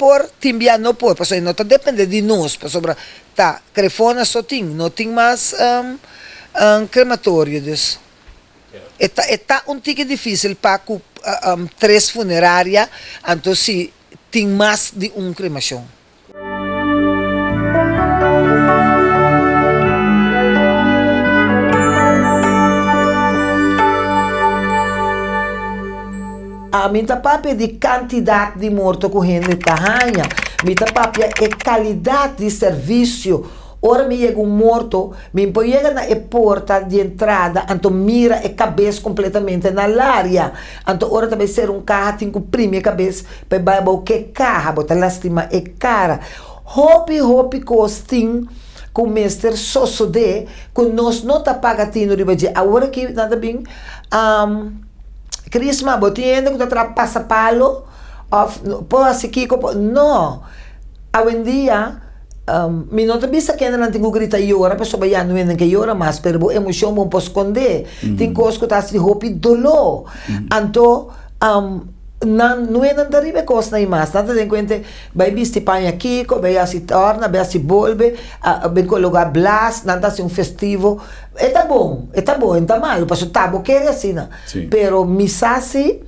não por, porque não tá depende de nós, para sobre tá crefona só tem, não tem mais crematório disso. Está um tique difícil para 3 funerárias, então se tem mais de cremação. A minha papia de quantidade de morto com gente tahanha, minha papia é qualidade de serviço. Ora me chega morto, me chega na porta de entrada, então mira a cabeça completamente na área. Então ora também ser carro, tem que imprimir a cabeça, para baixo que carro, botar lastima é cara. Hopi costing com o mestre sosso de, que nós não tá pagatino de baixo. Agora que nada bem, Crisma, botiendo que tá passa palo, pô assim que não. Hoje em dia mi não bisa que não tenho grita llora, pessoa vai não vem que llora mais, pero a emoção vão esconder. Tem coisas que tá se hopi dolor. Então não é nada ribe costa na imas, nada tem conta, vai visti panha kiko, vai assim torna, vai assim bolbe, vai colocar blast, nada assim festivo, tá bom, tá mal, passo tá bom que assim, né? Pero misasi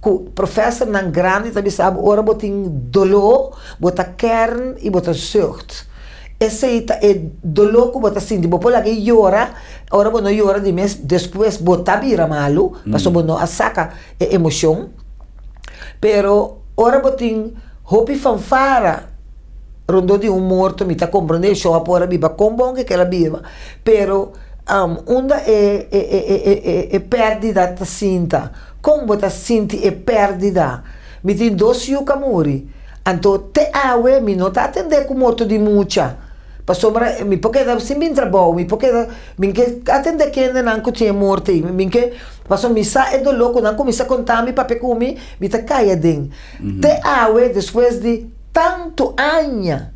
o professor nan grande também sabe, ora botin dolor, bota kern e bota zucht. Esse é dolor que bota assim, depois lá que llora, ora bono llora de mês, depois bota vira malo, passo bono a saca emoção. Pero ora botin hopi fanfara rondo de morto, mi ta compreende show a pora biba combon que ela biba. Pero onda é perdida ta sinta. Como ta sinti é perdida. Mi tin dois yuca muri. Anto te awe mi não tá atender com morto de mucha. Passombra mi porque da sim bem trabalho, mi porque da min que atender que ainda não tinha morte, min que passo mi sa é do louco, não começa a contar mi pape comi, mi ta caia den. Te awe depois de tanto anha.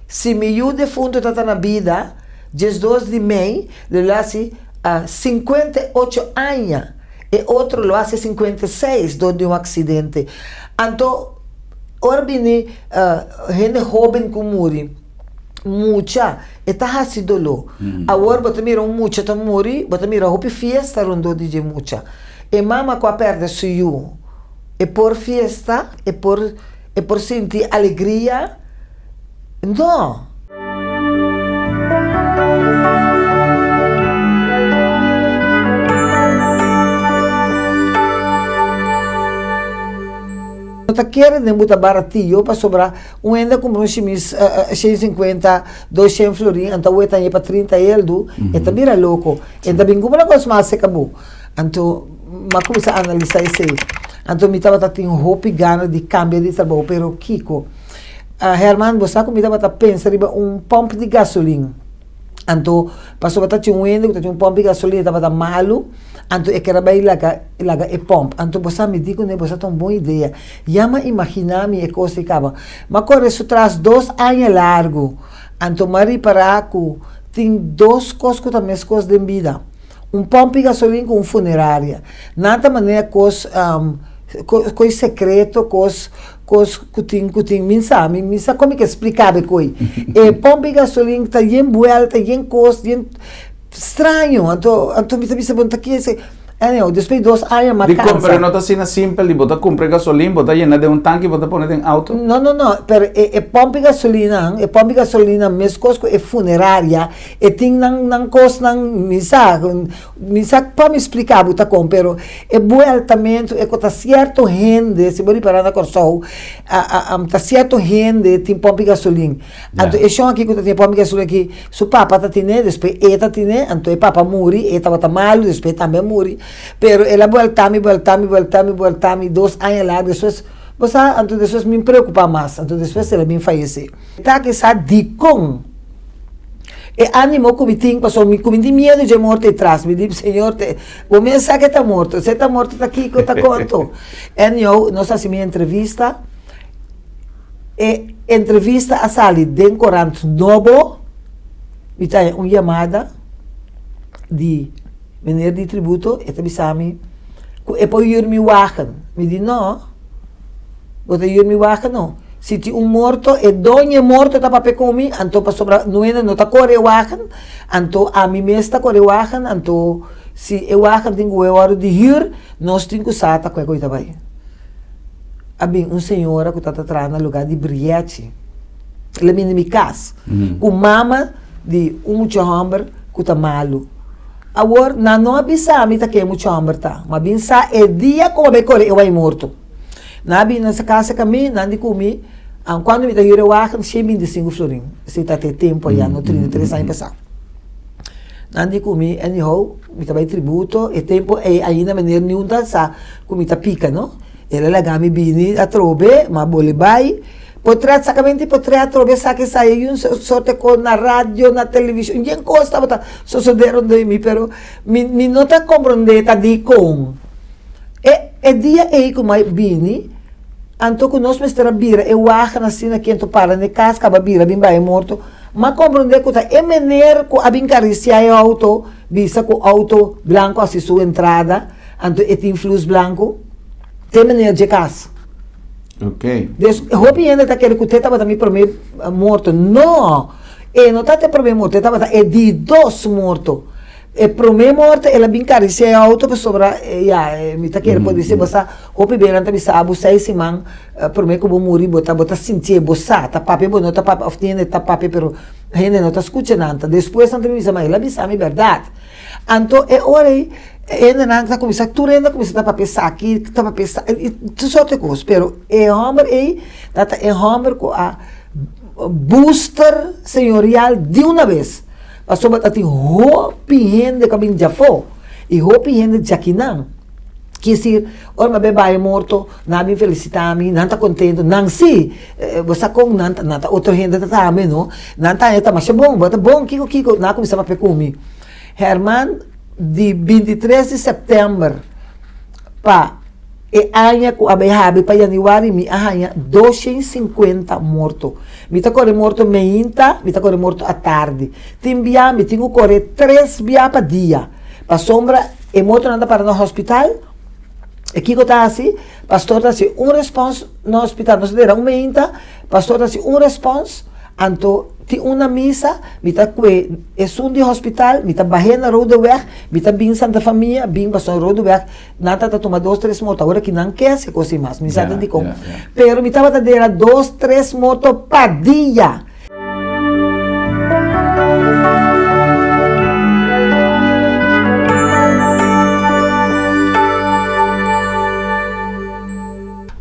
Se mi yu defunto tá na vida, 12 de maio, le lasi a 58 anos. E outro lo hace 56 de um acidente. Então, ora bine, gente jovem que muri, mucha, está assim dolo. Agora, bota mira mucha tá muri, bota mira hopi fiesta rondo de mucha. E mama com a perda suyu. É por fiesta, é por sentir alegria. Não. Não quer nem botar baratinho para sobrar ainda comprou chimis 150 200 florin então o etanha para 30 eldo e também era louco então bem como a coisa mais se acabou então mas começa a analisar isso então me estava tendo hope gana de cambio de trabalho pero Kiko Herman você como me estava pensando pompa de gasolina então passou para ter um pompa de gasolina estava malo. Anto é que era bem laga e pomp. Anto você me diga que você tem uma boa ideia. Já me imaginava a coisa que acaba. Mas agora isso traz 2 anos largo. Anto mari para tem 2 coisas que também são coisas de vida. Pomp de gasolina com funerária. Nada maneira coisa secreto, coisa que tem minsa como que explicar a coisa. E pomp de gasolina está bem vuelta, bem coisa, bem estranho, então me está bom aqui esse depois 2 anos mais cansa. Pero não está assim simples, de botar comprar gasolina, botar llenar de tanque, botar poner em auto. Não, pero pompa de gasolina, mesmo coisa é funerária, e tem não coisa não misa para me explicar botar com, pero é bom altamente, é que tá certo gente, se bori para na corção, tá certo gente tem pompa de gasolina. Então é só aqui que tem pompa de gasolina aqui, su papa tá tendo, depois eta tendo, então papa muri, eta tá malo, depois também muri. Pero ela voltami 2 anos lá, depois então depois me preocupa mais, então depois ela me falece. Tá que sa dicom e ânimo que me tem, passou me com medo de morte atrás, me diz senhor, o meu sabe que está morto, você está morto tá aqui, que eu tá conto. E nós assim minha entrevista a sali den corante novo, me tem uma chamada de meneer die tributo, eta bisami, e poi io mi wagen. Mi di no, bota io mi wagen no. Se ti morto, e donye morto ta pape comi, anto pa sobra, nuena no ta core wagen, anto a mi mesta core wagen, anto si e wagen tingo e oro di huur, nós tingo sata kwe coita vai. Abin senhora que tá atrás no lugar de Briete, ela me mi casa, com mama de chamber que tá malo. Agora, não avisa me que é muito chamber tá, mas avisa é dia como be core eu vai morto. Na bi nessa casa caminho, não de comi, quando me tá yure wagen, 25 florin. Se tá ter tempo já no 33 anos passado. Não de comi, anyhow, me tá vai tributo, e tempo é ainda maneira nenhum dança, como tá pica, não? Ela lagami bini a trobe, mas bole vai. Potrei sacamente potrei trobe sa que saiu sorte com na rádio, na televisão, ninguém costa botar sucederam de mim, pero me não tá compreendendo tá de com. E dia aí como bini, anto que nós mestra bira, eu acho assim na quinto para ne casca bira bim vai morto, mas compreender que tá é maneira que a bincaricia o auto, visa com auto branco assim sua entrada, anto é tem flux branco. tem meneer de casa. Ok. Dus hoop je dat ik het estava também para mim morto. Não. E não está para mim morto, estava de dois morto. E para mim morto, ela brincar se é auto para sobra, me tá querendo pode ser você, hoop bem anta bisa abu sai simang, para mim como morrer bota sentir bossa, tá papi bom, não tá papi, of tiene tá papi, pero gente não tá escutando nada. Depois anta bisa mas ela bisa me verdade. Anto é hora ainda não está começando, tu ainda começa a pensar aqui, tá para pensar, tu só te coisa, pero é homem aí, tá é homem com a booster senhorial de uma vez. Pastor bat ati hopi hende kabin jafo e hopi hende jakinang. Quer dizer, ora bebê morto, nabi felicitami, nanta contento, nang si, você com nanta outro hende tatame no, nanta eta mas bom, bota bom kiko na começa a pecumi. Herman de 23 de setembro pa e anya ku abehabi pa Januari mi ahanya 250 morto. Mi ta corre morto meinta, mi ta corre morto a tarde. Timbia mi tingo corre 3 via pa dia. Pa sombra e morto nanda para no hospital. E kiko ta assim, pastor ta assim, response no hospital, no se dera meinta, pastor ta assim, response, anto ti una misa, mi ta kwe, es un di hospital, mi ta bahe na road weg, mi ta bin Santa Família, bin baso road weg, nata ta toma 2-3 mortos, agora que não quer se cosi mais, mi sa di como. Pero mi ta bata dera 2-3 mortos pa dia.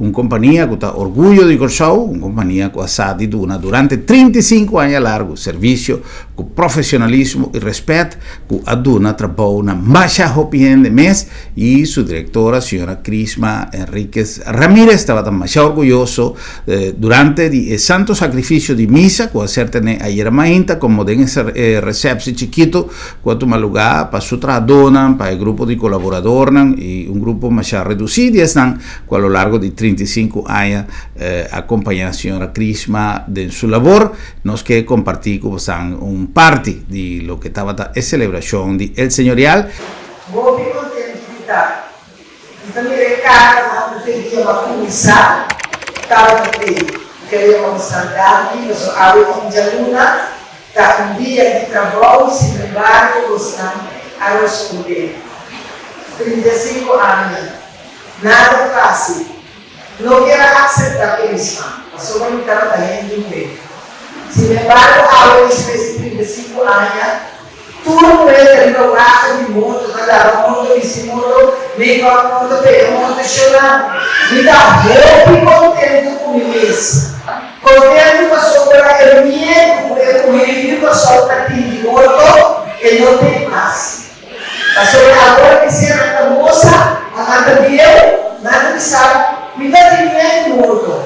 Una compañía que está orgullo de Corsau, una compañía que ha stati durante 35 años largo servicio con profesionalismo y respeto que aduna trabajo una baja opinión de mes y su directora, señora Crisma Enríquez Ramírez, estaba tan más orgulloso durante el santo sacrificio de misa que hacer tener ayer mainta como de ese recepción chiquito que toma lugar para su dona, para el grupo de colaboradores y un grupo más reducido están a lo largo de 35 años acompañando a la señora Crisma en su labor. Nos que compartir con un parte de lo que estaba en celebración de el señorial. Gobi contentita. Então ele cara, não tem que começar, estava aqui, queremos andar aqui, nós abrimos a luna, está dia de trabalho, sin embargo, estão a responder. 35 anos, nada fácil. Não quero aceitar a Crisma, mas só não quero estar indo bem. Sin embargo, ahora después de 35 años, tú no puedes tener un gasto de mundo, cada mundo, ese mundo, meio a mundo, pero mundo chorando. Me dá muito contento com isso. Contento com a sua miedo, com o inimigo, com a sua de morto, e não tem mais. Mas agora que se a moça, a nada de eu, nada de sabe, me dá dinheiro morto.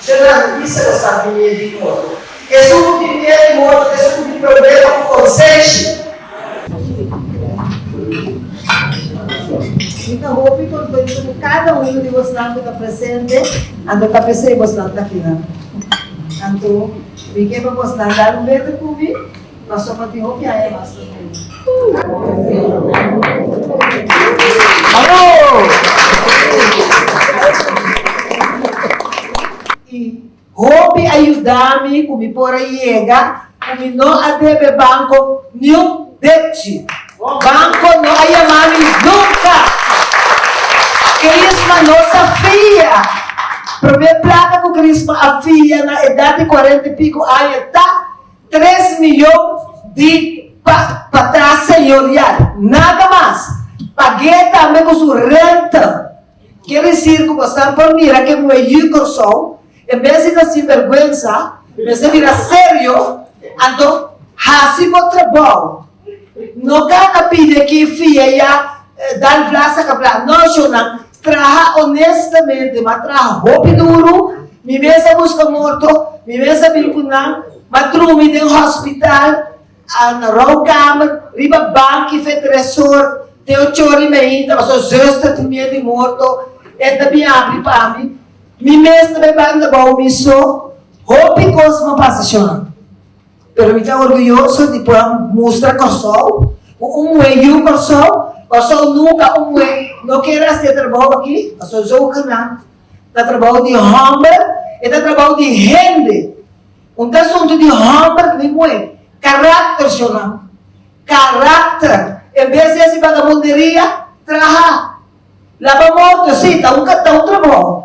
Chorando, isso é o dinheiro de morto. É um dinheiro morto, é um problema com consciência. Então, hoje, quando cada um de vocês está presente, ando está presente, você está aqui, né? Então, me quer para você dar um beijo comigo, mas só para te ouvir aí, mas e Hope ajudar-me, como por aí chega, como não ateve banco nenhum dete. Banco não vai chamar-me nunca. Crisma nossa filha. Primeira placa com Crisma, a filha, na idade de 40 e pico anos, está 3 milhões de para trás senhorial. Nada mais. Paguei também com sua renta. Quer dizer que você por mira que não é Corsau. Em vez de dar sinvergüenza, em vez de virar sério, ando hacemos trabalho. Não quero pedir que filha dar graça para nós, não. Trabalha honestamente, mas trabalha roupa duro, me mesa busca morto, me mesa bilcunan, mas trumi de hospital, na row câmara, riba banco, fetresor, teu chori meinta, mas o justo tinha de morto, e também abre para mim. Mi mesmo bebendo bom miso, hope coisa não passa chorando. Pero me está orgulhoso de poder mostrar com o sol, you pasó nunca no quieras ter trabalho aqui, pasó zo canal, tá trabalho de homem, e tá trabalho de gente. Assunto de homem, de mulher, caráter, senhor. Caráter. Em vez de essa vagabunderia, trabalhar. Lava moto, sim, tá um trabalho.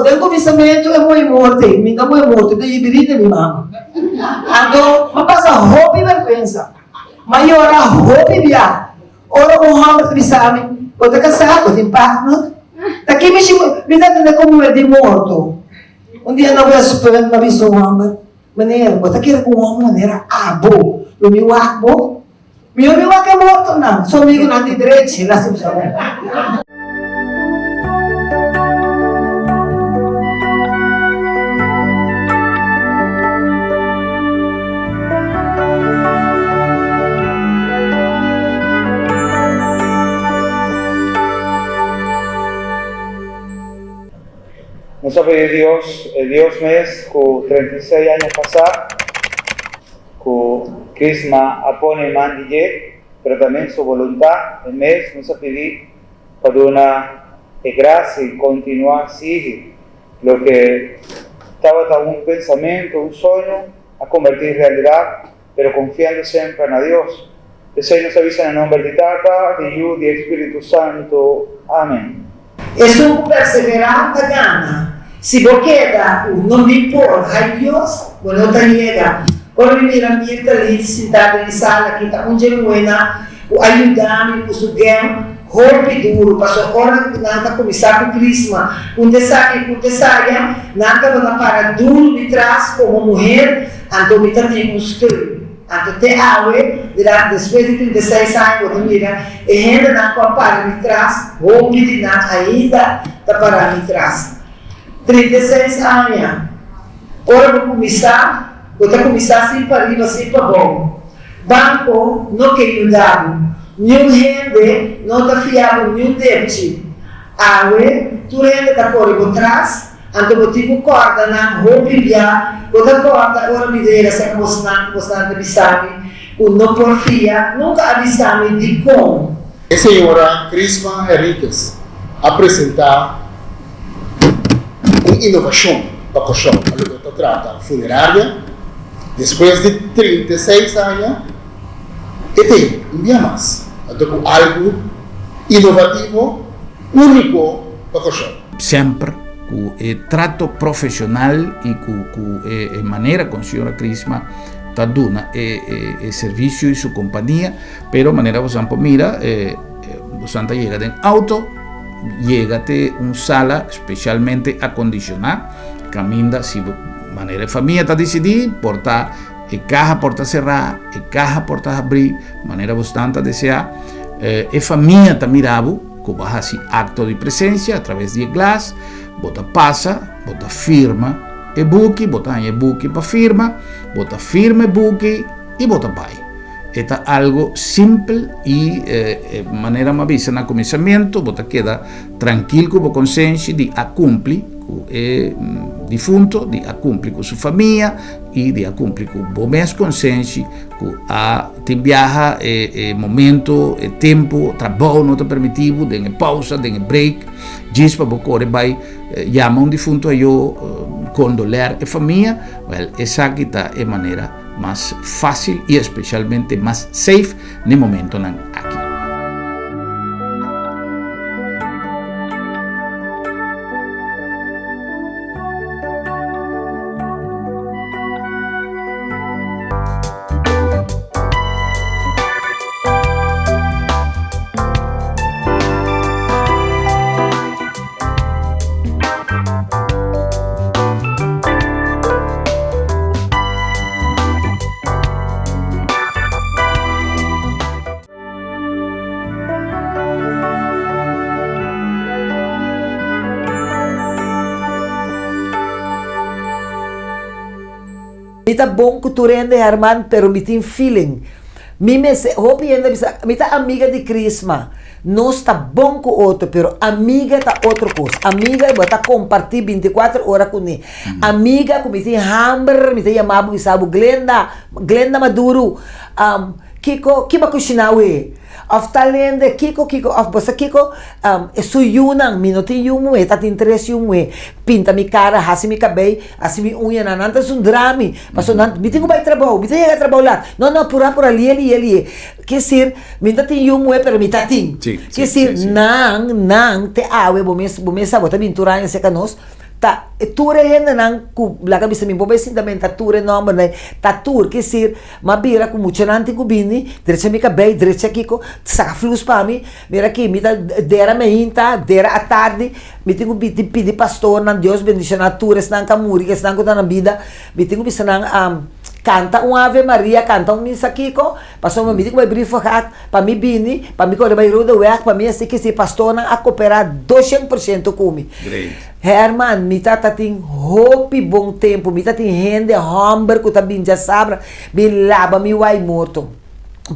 Dentro do pensamento é muito morte, me dá muito morte, daí birita me mama. Então, mas passa roupa e vergonha. Maior a roupa e viar. Ora com homem, você sabe, quando é casado, tem partner. Daqui me dá entender como é de morto. Dia na vez superando na visão homem, maneira, bota aqui com homem maneira abo, no meu abo, meu é morto não, só amigo não de direito, lá se chama. No sabe Dios mes con 36 años pasar, con Crisma apone mandille, pero también su voluntad, el mes nos ha pedido para una gracia y continuar así, lo que estaba tan un pensamiento, un sueño, a convertir en realidad, pero confiando siempre en Dios. Deseo nos avisa en el nombre de Tata, de Hijo, de Espíritu Santo. Amén. Es un perseverante gana. Si vos queda no me por, ay Dios, bueno te llega. Ahora me mira a mí ali sentada na sala, que está um genuína, ajudando com o game, golpe duro, passou hora que nada começar com o crisma, nada vai para duro de trás como mulher, então me está tendo estilo. Então te aue, depois de 36 anos, você mira, e ainda não para de trás, golpe de nada ainda está para de trás. 36 anos. Ora vou começar assim para arriba, assim para bom. Banco não quer ajudar. Nenhum rende não está fiado, nenhum débito. Aue, tu rende está por trás, então eu tive corda na roupa e via, outra corda, agora me dei essa constante avisame, o não porfia, nunca avisame de como. A senhora Crisma Henriquez apresentar uma inovação para o show, a luta trata funerária, depois de 36 anos, e tem um dia mais, então algo inovativo, único para o show. Sempre com trato profissional e com maneira com a senhora Crisma está dando serviço e sua companhia, pero maneira você mira, você chega em auto, chega até uma sala especialmente acondicionada, caminha se maneira de família está decidir, portar caja porta cerrar, caja porta abrir, maneira bastante desejar, família está mirando, que vai assim acto de presença através de glass, bota passa, bota firma e-book, bota e-book para firma e-book e bota pai. É algo simples e maneira mais vista no começamento, bota queda tranquilo com a consciência de cumprir com o defunto, de cumprir com sua família e de cumprir com o mês consciência, com a viaja, momento, tempo, trabalho não está permitido, tem pausa, tem break, diz para você vai chamar um defunto a eu condoler a família, essa aqui está a maneira mais fácil e especialmente mais safe no momento aqui. Mita bom que tu rende Herman, pero me tem feeling. Mita amiga de Crisma. Não está bom com outro, pero amiga tá outra coisa. Amiga bota compartilhar 24 horas com ele. Amiga que me tem hambre, me tem chamado Glenda Maduro. Kiko, kiba kushinawe. Of talende, Kiko, of bosa Kiko, su yunang, minutin yung mue, tatin tres yung mue, pinta mi cara, hasi mi cabay, hasi mi unha na, nantas un drami, paso bitin ko ba trabaho, bitin yung trabaho lahat, no, pura, liye. Kisir, mintatin yung mue, pero mitatin. Kisir, nang, te awe, bumesa, bota binturayan sa kanos, ta ture hen nang ku laga bisa min bobe sindamen ta ture number na ta tur kisir mabira ku mucho nanti ku bini derecha mi cabei derecha kiko sa flus pa mi mira ki mita dera me inta dera a tarde mi tengo pidi pastor nan Dios bendición a tures nan kamuri que están con na vida mi tengo bisa nang canta Ave Maria, canta missa kiko, passou uma mídia com o briefo hat, para mim bini, para mim quando vai ruda work, para mim assim que se pastor não a cooperar 200% comigo. Herman, mi tata tem hope bom tempo, mi tata tem rende hamburger que também já sabe, me lava mi vai morto.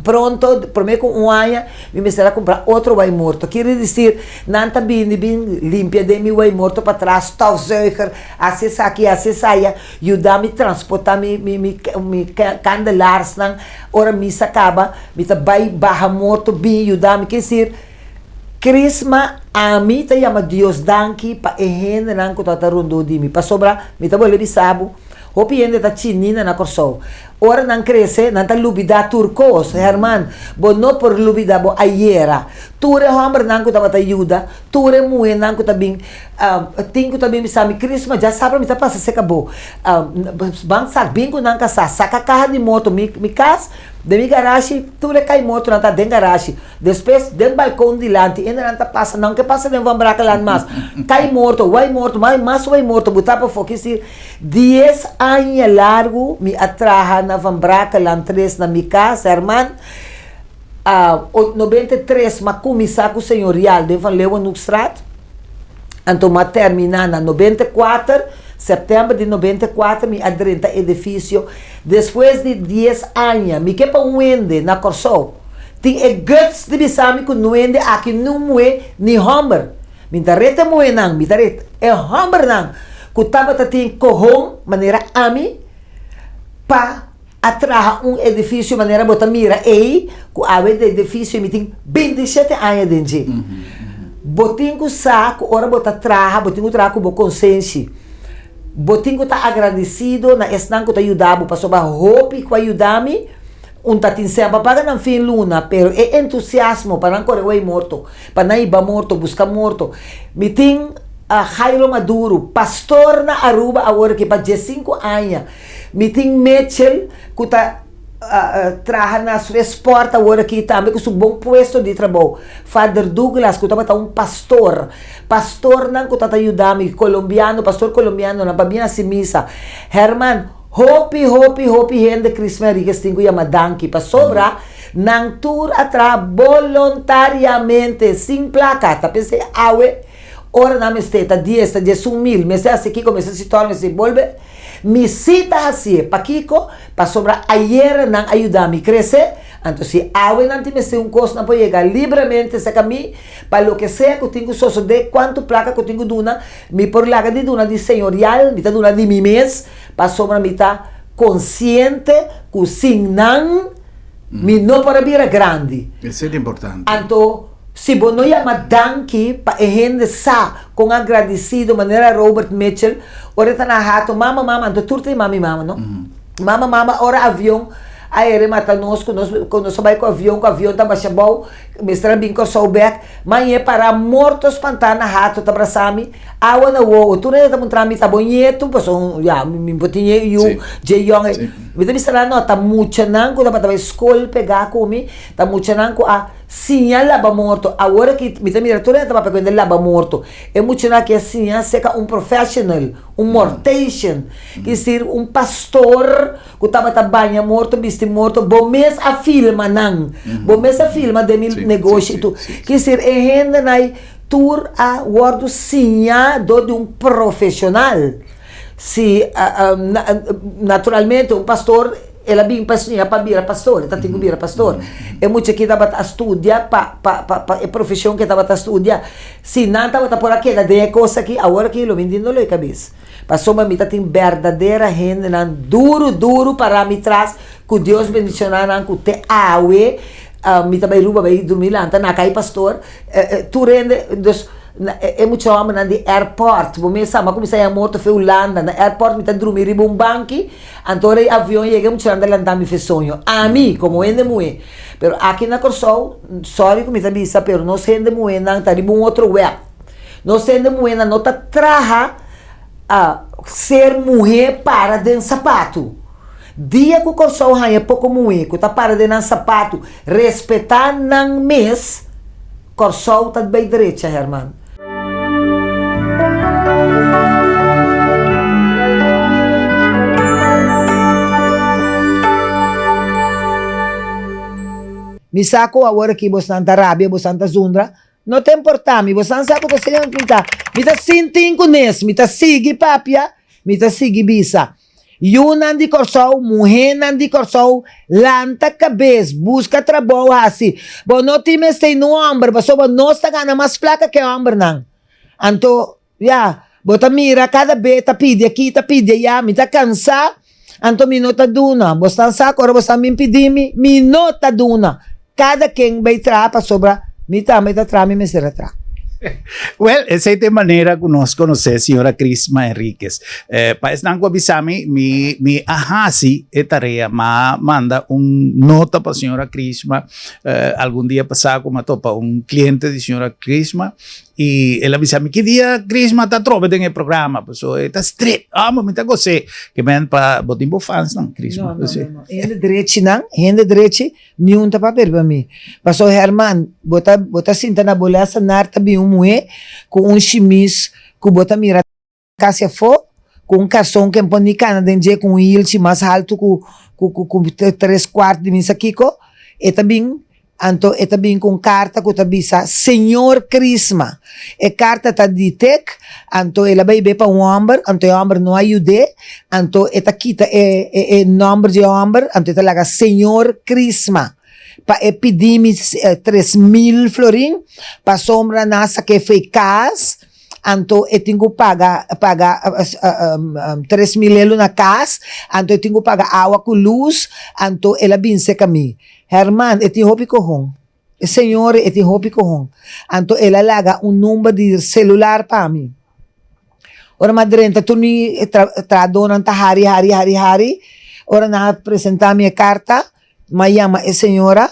Pronto, prometo com aia, me será comprar outro vai morto. Quer dizer, não tá bem limpia de mi vai morto para trás, stofzuiger, acessa aqui, acessa aí, ajudar me transportar mi candelars nang, ora missa acaba, me tá vai barra morto bem, ajudar me quer dizer, Krisma a mim tá chama Deus danki pa ehende nang ko tatarundo di mi pa sobra mi tá bole bisabo. Hopi ende ta chinina na corso. Ora nan cresce, nan ta lubida turcos, Herman. Bo no por lubida bo ayera. Ture hammer nan ko ta ayuda. Ture mue nan ko ta bing tinko ta bing misami Christmas já sabe mi ta passa se acabou. Bang sak bing ko nan ka saka carro de moto mi cas de mi garagem, ture cai moto nan ta den garagem. Depois den balcão dilante, ainda nan ta passa não que passa den vambraca lá mas. Cai morto, vai morto, mas vai morto, botar para foquisi 10 anos largo me atraha na vambraca lá três na minha casa, irmã. 93 ma começar com o senhorial de Van Leeuwenhoekstraat. Então ma terminar na 94, setembro de 94 me adrenta edifício. Depois de 10 anos, me que para um ende na Corsol. Tem guts de bisami com no ende aqui não é ni hammer. Me tarete moe nang, me tarete é hammer nang. Kutaba tating kohong maneira ami pa atraha edifício maneira bota mira ku awe de edifício emiting 27 anos denje. Botingo saco ora bota traha, botingo traha com bo consciência. Botingo tá agradecido na esnan ko ta ayudabo pa soba hope ko ayudami tatin sempre paga ng fin luna pero entusiasmo para correr way morto, para na iba morto, busca morto. Miting Jairo Maduro, pastor na Aruba agora que para 15 anos. Miting Mitchell, que está trabalhando na sua esporte agora que também com um bom posto de trabalho. Father Douglas, que está pastor não que está ajudando, colombiano, pastor colombiano, na pamina si misa. Herman, hopi, gente Christmas Enriquez tingo yama danki, pa sobra, nang tour atra voluntariamente, sin placa, tapese awe, ora na mesteta 10 mil, me se hace Kiko, me se situar, me se volve, mi cita así, pa Kiko, pa sobra ayer nang ayudami crece, entonces awe nanti me se un costo na puede llegar libremente se cami, pa lo que sea que tengo soso de cuánto placa que tengo duna, mi por laga de duna de señorial, mi ta duna de mi mes, pa sobra mi ta consciente, que sin nan, mi no para vira grande. Eso es importante. Anto, si vos no llama danki pa gente sa con agradecido maneira Robert Mitchell, ora tá na rato mama anto turte mama no? Mama ora avião aéreo mata nós quando vai com avião tá baixa bom, mestra bem com soubek, mas é para mortos pantana rato tá abraçami, água na uo, tu nem tá mostrando tá bonito, passou já me botinha eu de young, me deve ser não tá muito não quando vai escola pegar comi, tá muito não com a sinal lava morto, agora que me tá mira tu nem tá pegando lava morto, é muito não que assim seca professional, mortation, que ser pastor que tava banha morto, viste morto, bom mês a filma não, bom mês a filma de mil negócio, que ser gente nai tour a word sinhado de profissional. Se naturalmente pastor ela bem para vira pastor, tá tem que vira pastor. É muito que estava a estudar pa a profissão que estava a estudar. Se não estava por aquela de coisa que agora que lo vendendo lo cabeça. Passou uma mita tem verdadeira gente nan duro para me traz que Deus bendicionar nan que te awe mita vai ruba vai dormir lá, na cai pastor, tu rende dos é muito homem na de airport, você sabe como sai a moto foi Holanda, na airport me tá dormir em um banco, então o avião chega muito anda lá me fez sonho. A mim, como ende muito, pero aqui na Corsol, sorry como me bisa, pero não se ende muito, não tá de um outro web, não se ende muito, não tá traja a ser mulher para dentro sapato. Dia que o Corsol é pouco muito, tá para dentro sapato, respeitar não mês, Corsol tá bem direita, Herman. Mi saco agora que você está Arábia, você está Zundra, não tem importância, você não sabe o que você está. Me está sentindo com isso, me está seguindo papia, me está seguindo bisa. Eu não de Corsol, mulher não de Corsol, lanta cabeça, busca trabalho assim. Bom, não te mestei no ombro, mas não está ganhando mais placa que o ombro, não. Então, bota mira, cada vez tá pedindo aqui, tá pedindo, me está cansado, então me nota duna. Você não sabe, agora você me pedindo, me nota duna. Cada quem vai entrar para sobrar, me tá me será atrás. Well, esa es de manera que nos conoce, señora Crisma Enríquez. Para estar avisarme, mi ajasi tarea manda un nota para señora Crisma. Algún día pasado como topa un cliente de señora Crisma y él avisame que día Crisma está trove en el programa, pues está straight. Me está gose que me para botimbo fans não Crisma. No. Gente direito, nenhum tá papel para mim. Passou Herman, bota cinta na bolsa, narta bem mulher com chimis, que bota mira casa fo, com calção que põe cana dentro com ilse mais alto com 3/4 de missa kiko, e também anto e também com carta que tabisa Senhor Crisma. E carta tá de tec, anto ela vai ver para um homem, anto o homem não ajude, anto eta quita e nome de homem, anto eta laga Senhor Crisma. Pa epidemi 3.000 florin, pa sombra nasa que foi cas, anto eu tenho paga 3.000 euro na casa, anto eu tenho paga água com luz, anto ela binse kami. Herman, eu tenho roupa com senhor, eu tenho roupa com anto ela laga número de celular para mim. Ora madrenta, tu me tradona ta hari, ora na apresentar minha carta, me chama a senhora,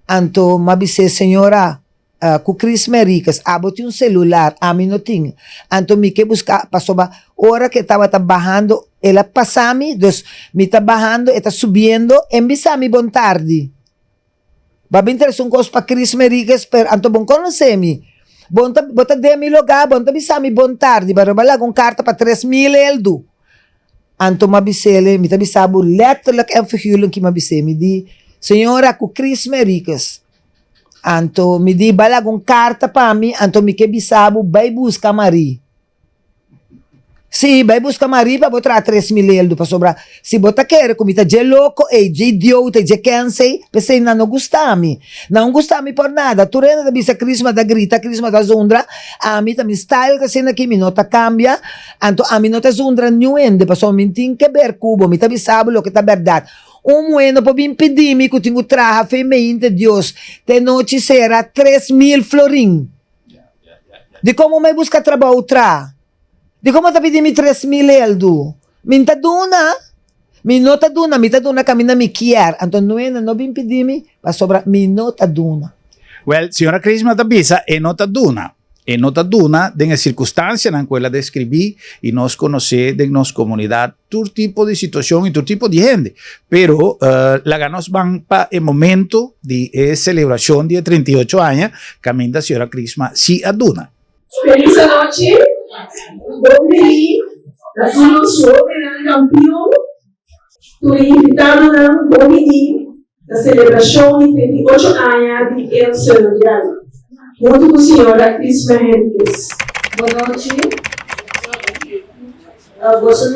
anto mabise senhora, com Crisma Enríquez, botei um celular, a mim não tinha, anto me que buscar, passou a hora que estava trabalhando, ela passava-me, dus, me trabalhando, está subindo, envisa-me bom tarde. Vai me interessar coisa para Crisma Enríquez, anto bom conhecer-me, bota de-me lugar, bom avisar-me bom tarde, para lá com carta para 3.000 eldo. Anto mabisele, me tabisabu, letterlijk en figuurlijk que mabise, me di, senhora, com Crisma Enríquez. Anto me di, bala com carta para mim, anto me que bisabu, vai buscar Maria. Sim, vai buscar Maria para botar 3.000 euros para sobrar. Se botar quer, comida de louco, de idiota, de cansei, pensei, não gostame. Não gostame por nada. Tu renda da bisa Crisma da grita, Crisma da zundra, a mim também style que sendo aqui, minota cambia, anto a minota zundra nuende, passou me tem que ver cubo, me tabi sabe lo que tá verdade. Bueno pode impedir-me que eu tenho traja femente, Deus, de noite será 3.000 florin. De como me busca trabalho tra? De como tá pedindo 3.000 euros? Minta duna, minta duna camina me quer. Então não me impedir-me para sobrar minota duna. Well, senhora Crisma Tabisa, nota duna de circunstância na qual descrevi e nós conhecer de nossa comunidade todo tipo de situação e todo tipo de gente. Pero lá nós vamos para o momento de celebração de 38 anos, caminho da senhora Crisma se aduna. Feliz noite. Donde la solución del campeón, tu invitado a la celebración de 38 años de El Señorial. Junto con la señora Crisma Enríquez. Boa noite. Você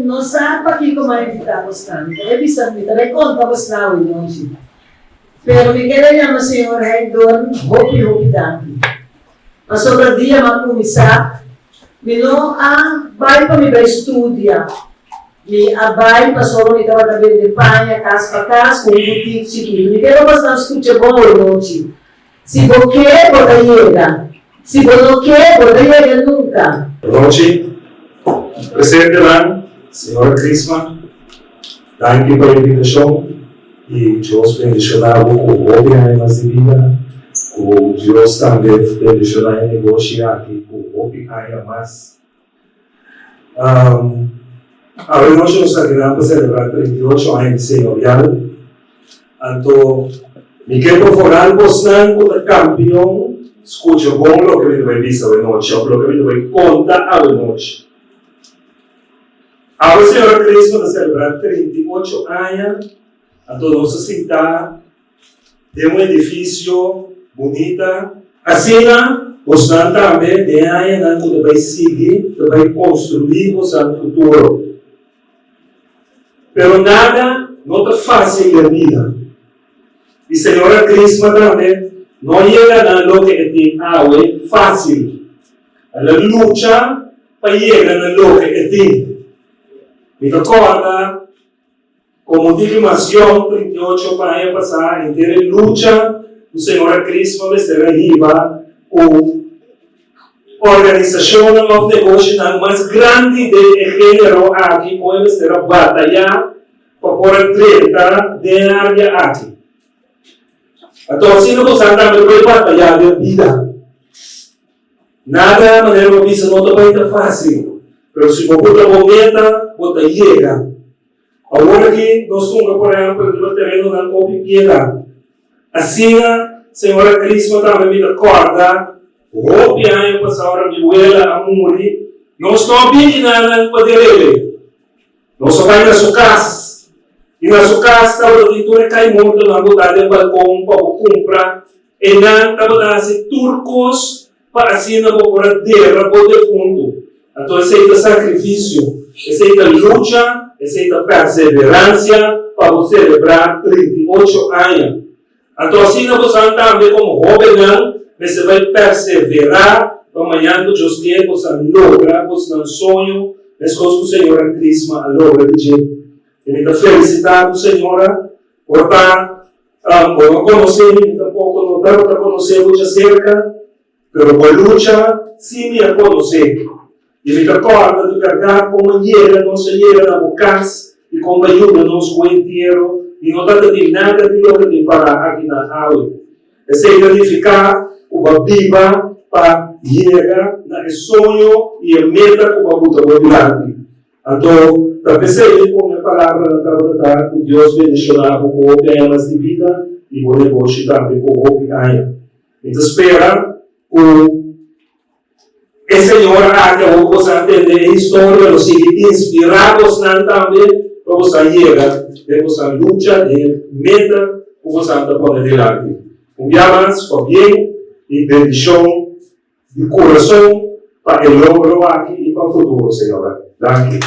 não sabe para que como invitamos tanto. É bisa me também contamos na hoje. Pero me quero chamar senhor Reidor, hopi daqui. Mas sobre o dia mas começar, me não vai para me para estudar. Me vai para sobre me estava também de panha, casa para casa, com um boutique chiquinho. Me quero bastante escutar bom hoje. Se você quer, você chega. Se você não quer, você chega nunca. Noite. Presente lá, senhora Crisma, danke pela invitação e Deus bendicionar o hobby mais de vida, o Deus também bendicionar o negócio aqui, o hobby ainda mais. Agora nós estamos aqui para celebrar 38 anos de senhorial, então me quero procurar postando com o campeão, escute bom o que ele vai dizer a noite, o que ele vai contar a noite. A senhora Crisma está celebrando 38 anos, a toda nossa cidade, de um edifício bonito. Assim, nós também de anos que vai seguir, que vai construir o nosso futuro. Mas nada não está fácil na vida. E a senhora Crisma também não chega na lo que tem água fácil. Ela luta para chegar na lo que tem. Me recorda como diplomação 38 para ano passado, inteira luta, o senhor Crisma vai ser arriba, a organização de negócio mais grande de gênero aqui, vai ser a batalha para pôr treta de área aqui. Então, assim, nós também vai batalhar de vida. Nada de maneira que isso não vai estar fácil. Mas se você momento, você chega. Agora que nós estamos, por exemplo, no terreno da Copipiera. Assim, a senhora Crisma também me recorda, o ano passado, me abuela a morrer, não estou bem nada para ele. Nós vamos na sua casa. E na sua casa, a leitura cai muito na botada do balcão para comprar. E não estava dando turcos para assim na bocadeira, para o fundo. Então, aceita sacrifício, aceita luta, aceita perseverança para você celebrar 38 anos. Então, assim, você também como jovem, você vai perseverar para amanhã que Deus quer, você logra, você não sonho, as coisas que o Senhor Crisma logra de jeito. Eu quero felicitar a Senhora por estar conhecendo, tampouco não dá para conhecer muito cerca, mas com a luta, sim, me conhecer. E me recorda de verdade como chega, não se chega na bocas, e como ajuda nosso inteiro, e não está de nada de lo que tem para aqui na aula. É se identificar uma viva para chegar no sonho e a meta que uma luta vai então, também sei como a palavra da que Deus bendicionar com o temas de vida e o negócio também com o que ganha. Então, espera o Senhor que você entender a história, você inspirados também para você chegar, para você lutar, de meta, para você está pondo adiante. Um dia mais, foi bem e bendição de coração para o logro aqui e para o futuro, Senhora. Danke.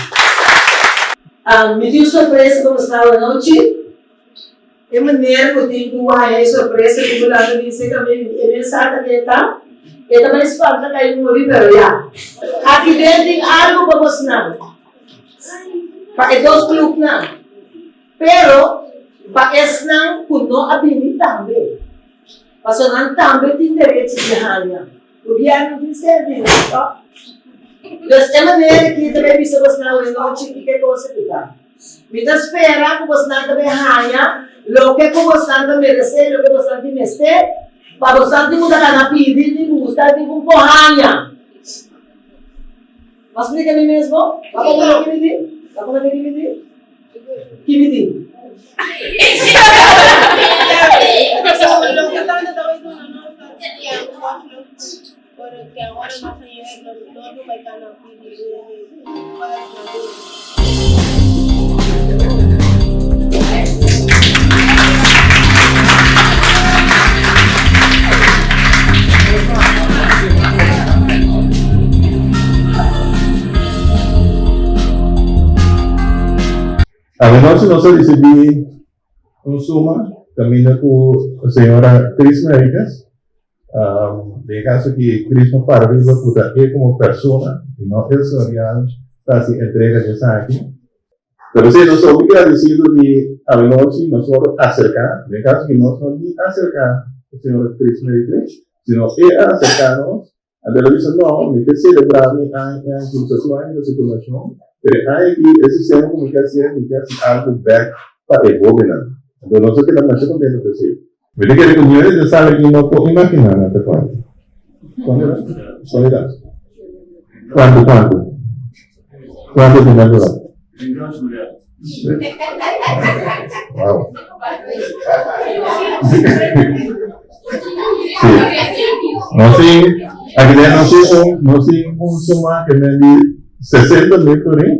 Me deu surpresa como estava a noite. De maneira que eu tenho uma surpresa que eu lá disse que a minha mensagem que está. E também espanta que eu morri para lá. Aqui dentro tem algo para você não. Para dois clubes não. Pero para esse não, por não abrir também. Para não também tem direito de ganhar. O dia não tem certeza, tá? Dessa maneira que também você não é noite que você fica. Me espera que você não também ganha, o que você não merece, o que você não merece, para você não mudar na pedir, nem gostar de um ganha. Mas me diga mesmo, para que me diga, para que me diga, que me diga. Porque agora nós temos que todo vai estar na A menos no se recibí un suma, camina con la señora Crisma Enríquez. De caso que Crisma para viva puta él como persona, y no el señorial, casi entrega de esa aquí. Pero si nos obliga a decir de a menos nosotros acercar, de caso que no son ni acercar al señor Crisma Enríquez, sino acercarnos. Andando dice, no, me que celebrar mi año de circulación, pero hay que el sistema de comunicación me que hacer algo back para el gobierno. Entonces, no sé qué la más contento que sí. Me dice que reuniones de sala que no puedo imaginar, ¿no te cuento? ¿Cuándo era? ¿Cuánto? ¿Cuánto te da durar? Wow. Sí. No sé, aquí no sé un suma que me di 60,000 por ahí.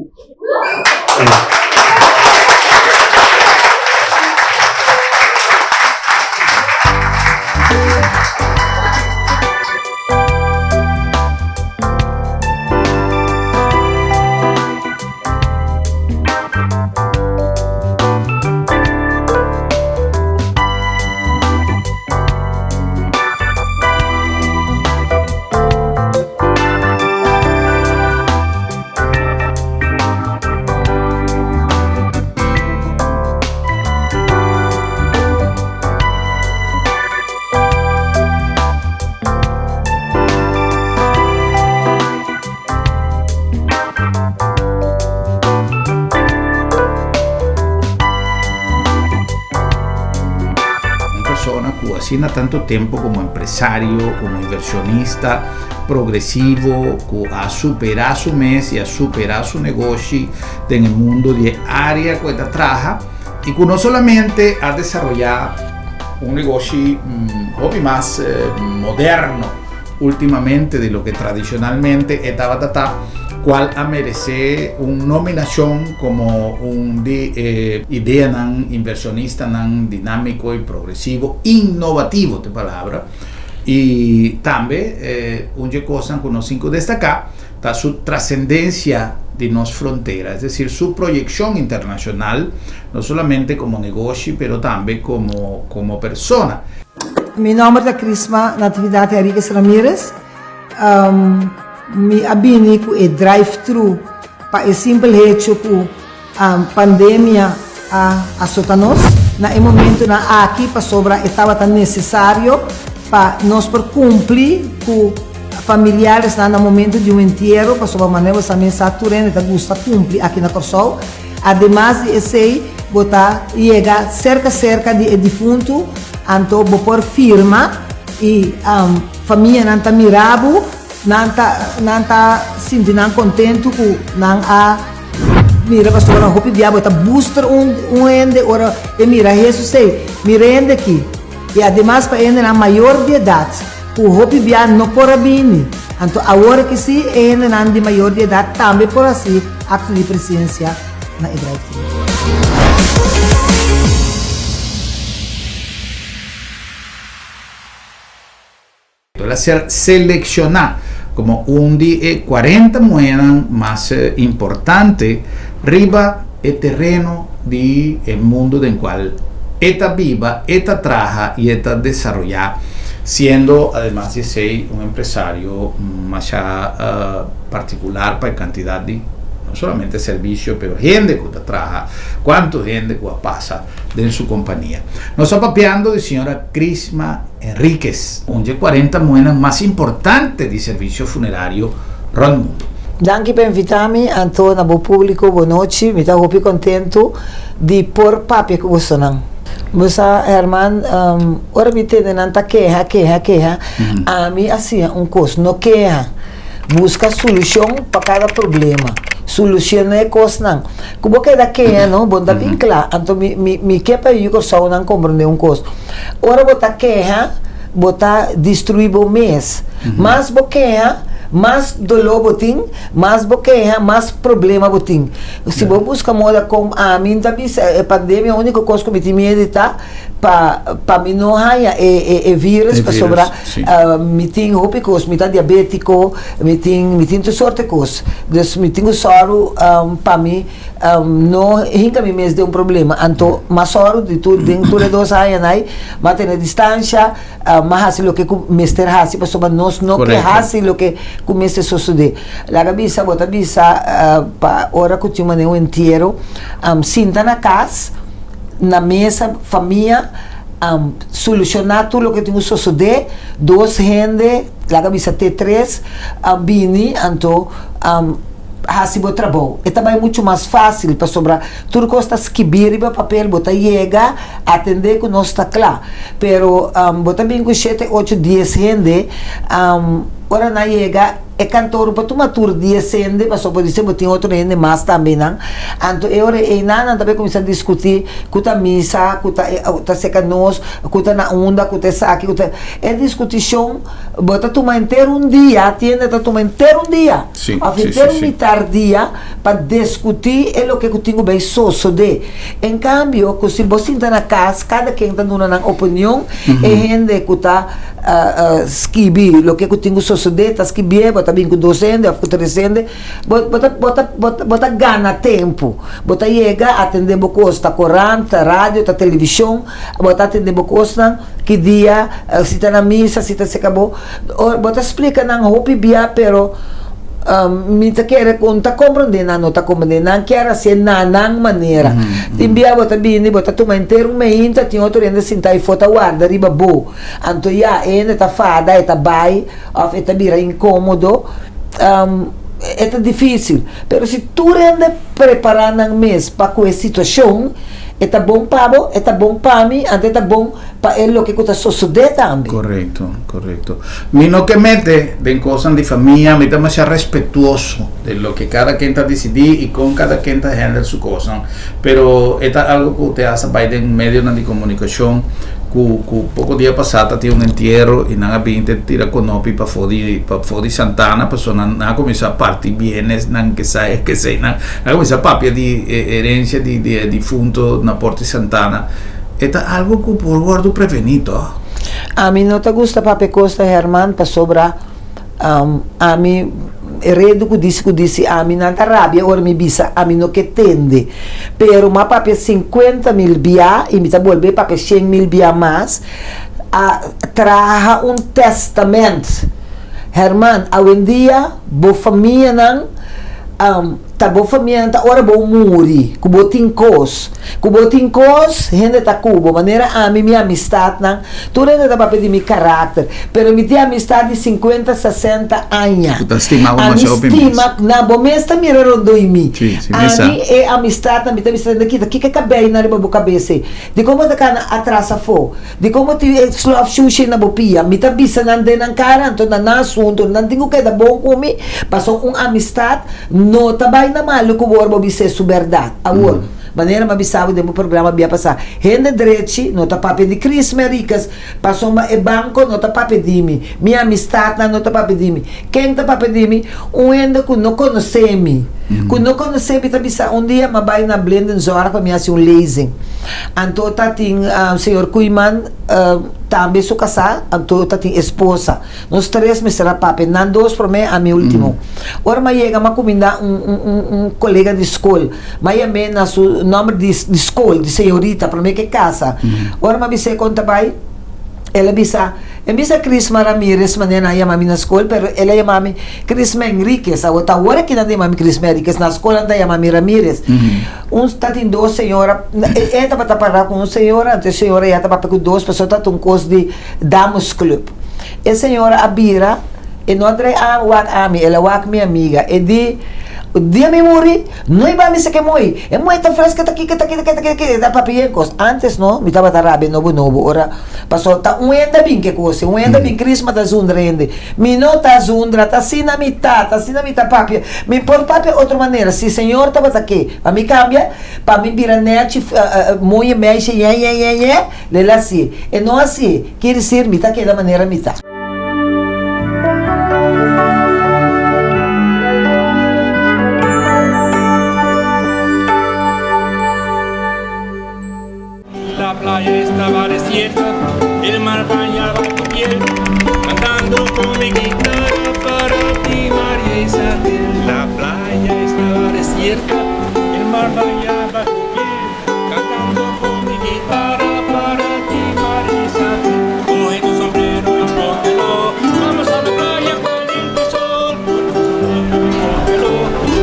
Así tanto tiempo como empresario, como inversionista progresivo, que ha superado su mes y ha superado su negocio en el mundo de área que trabaja y que no solamente ha desarrollado un negocio más moderno últimamente de lo que tradicionalmente estaba cual a merecer una nominación como un idea inversionista dinámico y progresivo, innovativo de palabra. Y también una cosa que nos cinco destacar está su trascendencia de nos fronteras, es decir, su proyección internacional, no solamente como negocio, pero también como persona. Mi nombre es Crisma Natividad Enríquez Ramírez. Mi abini ku e drive-thru pa e simple hecho ku pandemia a sotanos na e momento na aqui pa sobra estava tan necessário pa nós por cumprir ku familiares na momento de entierro pa sobra maneira também saturene da gusta cumprir aqui na Corsol. Además de esse botar chega cerca de defunto anto bo por firma e família nanta mirabo nanta sinti nan contento ku nan a mira pastor na hopi dia bota booster ende ora e mira Jesus sei mira ende aqui e además para ende na maior de idade ku hopi dia no por bini anto agora que se ende nan de maior de idade também por assim acto de presença na igreja. Ser seleccionar como un de 40 monedas más importante riba el terreno del mundo en cual esta viva, esta trabaja y esta desarrolla, siendo además de ser un empresario más particular para cantidad de no solamente servicio, pero gente que trabaja, cuánto gente que pasa en su compañía. Nos está papeando de señora Crisma Enríquez, un de 40 monedas más importante de servicio funerario del mundo. Danke per invitarmi, Antonio, buon pubblico, buonanotte, mi sto molto contento di por papia che vostro nan. Mosa Herman, ora mi tende nanta queja, a mim assim, coisa, no queja, busca solução para cada problema. Solução é coisa não. Como que da queja, não, bom da bem claro. Então me que para eu só não compreender coisa. Ora botar queja, botar destruir o mês. Mas bo queja mais dolor botim, mais boqueja, mais problema botim. Se você busca moda com a mim também a pandemia, a única coisa que me tem medo tá para mim não há vírus para sobrar, me tem roupas, me tá diabético, me tem toda sorte de coisas. Então me tem soro para mim não hinca me mesmo de um problema. Então, mas soro de tudo dentro de 2 anos aí, manter a distância, mas o que mister hasi para sobrar nós não que hasi o que comece a suceder. La cabeça bota bisa para hora que tinha um inteiro, sinta na casa, na mesa, família, solucionar tudo o que tem que suceder, 2 gente, la cabeça T3, bini, então hasi o trabalho. E também é muito mais fácil para sobrar. Tudo que está escrever para papel, bota chega, atender que não está claro. Pero, bota bem com 7, 8, 10 gente, ora na chega, é cantor para tomar tour dia sende, mas só pode ser botar outro gente mais também, não? Então, eu não também começar a discutir, cuta missa, cuta seca nós, cuta na onda, cuta saque, cuta é discussão, bota tomar inteiro dia, atende tá tomar inteiro dia, inteiro dia para discutir é o que eu tenho bem de. Em cambio, se você está na casa, cada quem está dando uma opinião, é gente que está escrever o que eu tenho de, está escrever, bota bem com 200, com 300, bota gana tempo, bota chega, atender a coisa, corrente, rádio, televisão, bota atender a coisa, que dia, se está na missa, se se acabou, bota explica não roupa bia, pero me tá quer conta compreender não tá compreendendo não quer ser na maneira timbia bota bini bota tu inteiro meinta tinha outro ainda sentar e foto guarda riba bo anto ya ainda tá fada eta bai of eta bira incômodo é difícil pero se tu ainda preparar nang mês para com essa situação é bom para é bom para mim, até tá bom para ele o que está sucedendo também. Correcto. Mi no que mete de cosas de familia, me está ser respetuoso de lo que cada quien está decidiendo y con cada quien está haciendo su cosa. Pero es algo que usted hace para en medio de comunicación. Poco dia passato tinha entierro e nanga binte tira conopi para fodi Santana, persona na comincia a parti bienes nan che sai na comincia papia di herencia di defunto na Porti Santana. Eta algo que por guardo prevenido. A mim não te gusta papi Costa Herman para sobra a mim redo que disse a mim não tá rabia ora me bisa a mim não que tende pero ma papi 50.000 bia e me tá volver papi 100.000 bia mais a traha testamento Herman a um dia bo família não tá boa família tá ora bom muri ku botin kos gente tá cubo maneira a minha amistade não tudo ainda tá para pedir meu caráter pero me tem amistade de 50 60 anos tu estimava mais estima na bom mês tá mirando do mim a mim é amistade me tá dizendo aqui que cabelo na riba boca cabeça de como tá kana atrasa fo de como te slov sushi na bopia me tá bisa nande nan cara então na assunto não tenho que dar bom comi passou amistade no tá na malo que o orbo bise su verdade agora maneira mabisavo de programa bia passar rende direito não tá papo de Cris Mericas passou e banco não tá papo de mim minha amistade não tá papo de mim quem tá papo de mim ainda que não conhece me que não conhece me tá bisa dia ma vai na blenden zora para me assim lazy então tá tem senhor Kuiman também sou casado então tá tem esposa nós três me será papo não dois para mim a meu último ora mas chega uma comida um colega de escola mas a mim na su nome de escola de senhorita para mim que casa ora mas você conta vai ela bisa Crisma Ramirez maneira ia mami na escola pero ela ia mami Crisma Enriquez a outra hora que não tem mami Crisma Enriquez na escola anda ia mami Ramirez tá tem 2 senhora ela tá para com uma senhora a senhora ia tá para com 2 pessoas tá um curso de Damas Club a senhora Abira e não andre ela wak minha amiga e de o dia me morri, não iba me se que morri. É muito fresca tá aqui, dá papiencos. Antes não, me tava tarrabe novo. Ora passou tá enda bem que coisa, enda bem Crisma da zundra ende. Me não tá zundra, tá assim na mitad papia. Me por papia outra maneira. Se senhor tava aqui, para me cambia, para me virar net, muito mexe, lela assim. E não assim, quer dizer, me tá aqui da maneira me tá. abierta, el mar bailaba cantando con mi guitarra para ti, Marisa. Coge tu sombrero y póntelo, vamos a la playa con el sol. Coge tu sombrero y póntelo,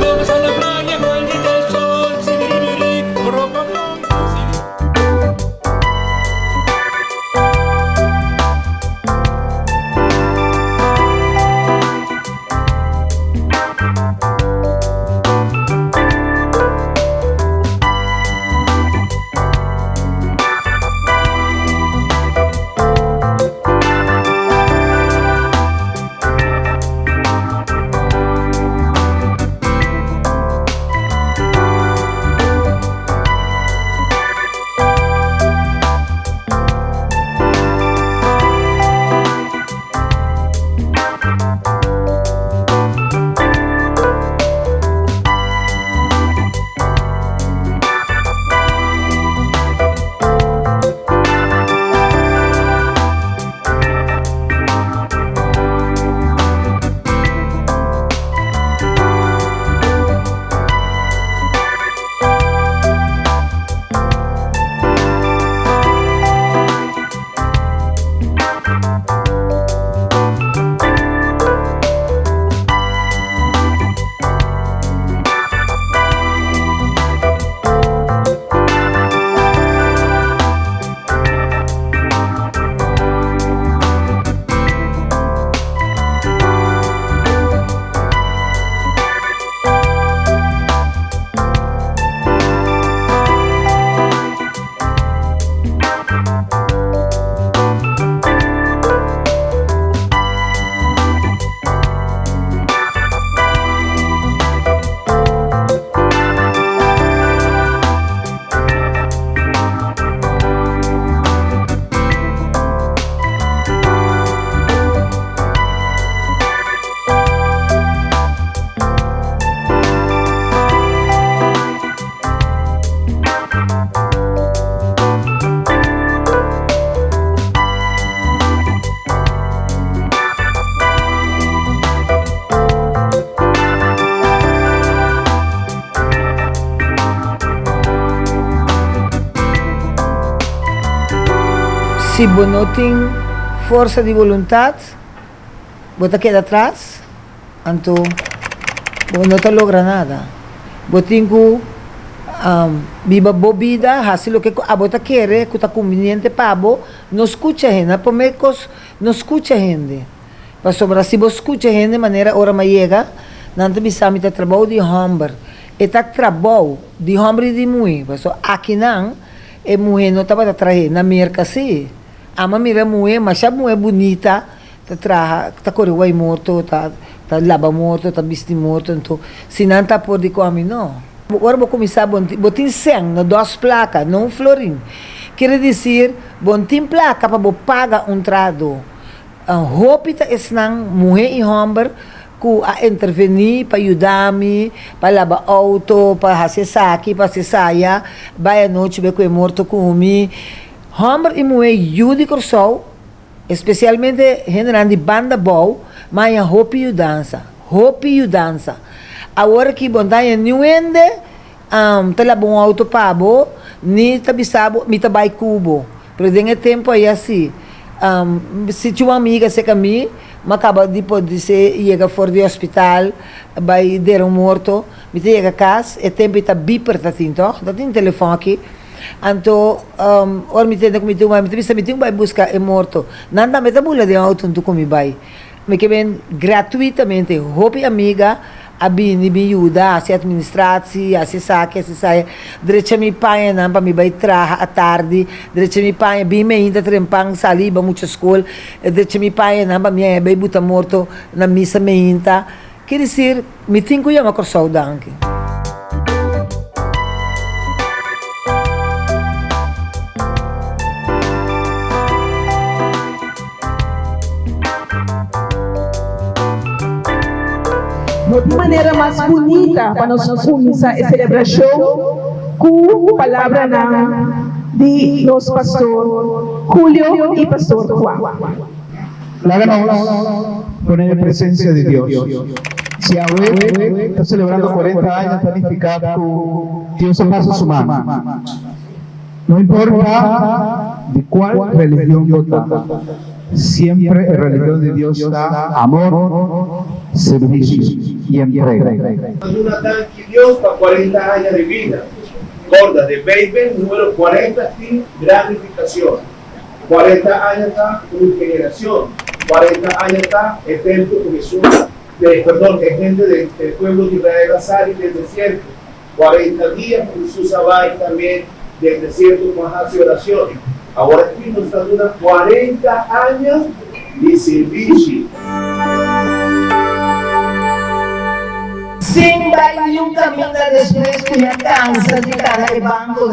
vamos a la playa con el sol. Sibiribiri, ropopom, se você não tem força de vontade, você queda atrás, então você não logra nada. Você tem que viva boa vida, fazer o que você quer, que está conveniente para você, não escuta a gente, por meio não escuta a gente. Mas sobre se você escuta a gente de maneira hora mais chega, não tem bisamo de trabalho de homem, e tá trabalho de homem e de mulher, mas aqui não, a mulher não estava a trazer na merca assim. A mira mulher, mas a mulher bonita, tá correndo morto, tá lava morto, tá vestido morto, então se não tá por de comer não. Agora vou começar botin 100, 2 placas, não florim. Quer dizer, botin placa para pagar trado. Roupa é mulher e homem que intervenir para ajudar-me, para lavar auto, para fazer saque, para fazer saia, vai à noite ver que é morto comigo. Homem e mulher ajudam o especialmente gente de banda boa, mas a roupa e dança. Agora que bondade não ende, tá lá bom auto para bo, nem tá bisabo, me tá vai cubo. Pero dengue tempo aí assim, se tinha uma amiga se caminha, mas acaba depois de se chega fora do hospital, vai der morto, me chega a casa, é tempo tá biper tá tinto, tá tem telefone aqui. Então, ora me tenta comigo, mas me vai buscar é morto. Nada me tá bula de auto tu comi vai. Me que vem gratuitamente, roupa amiga, a bini me ajuda, a administração, a se saque, a se saia. Direito me pai não para me vai trabalhar à tarde, direito me pai bem me ainda trempang saliba muita escola, direito me pai não para me vai botar morto na missa me ainda. Quer dizer, me tenho que ir a corção danke. De maneira mais bonita para nós começar a celebração com a palavra de nosso pastor Julio e pastor Juan. La vamos a poner en presencia de Dios. Si Yahweh está celebrando 40 años planificado con Dios en pasos humanos. No importa de cuál religión yo está, siempre la religión de Dios está amor, servicio y entrega. Una que Dios para 40 años de vida. Gorda de baby, número 40, sin gratificación. 40 años está una generación. 40 años está el templo de Jesús. El gente del pueblo de Israel a salir del desierto. 40 días Jesús va también del desierto con hace oraciones. Ahora aquí nos está dando 40 años de servicio. Sin baile un camino después que me cansa de cada banco,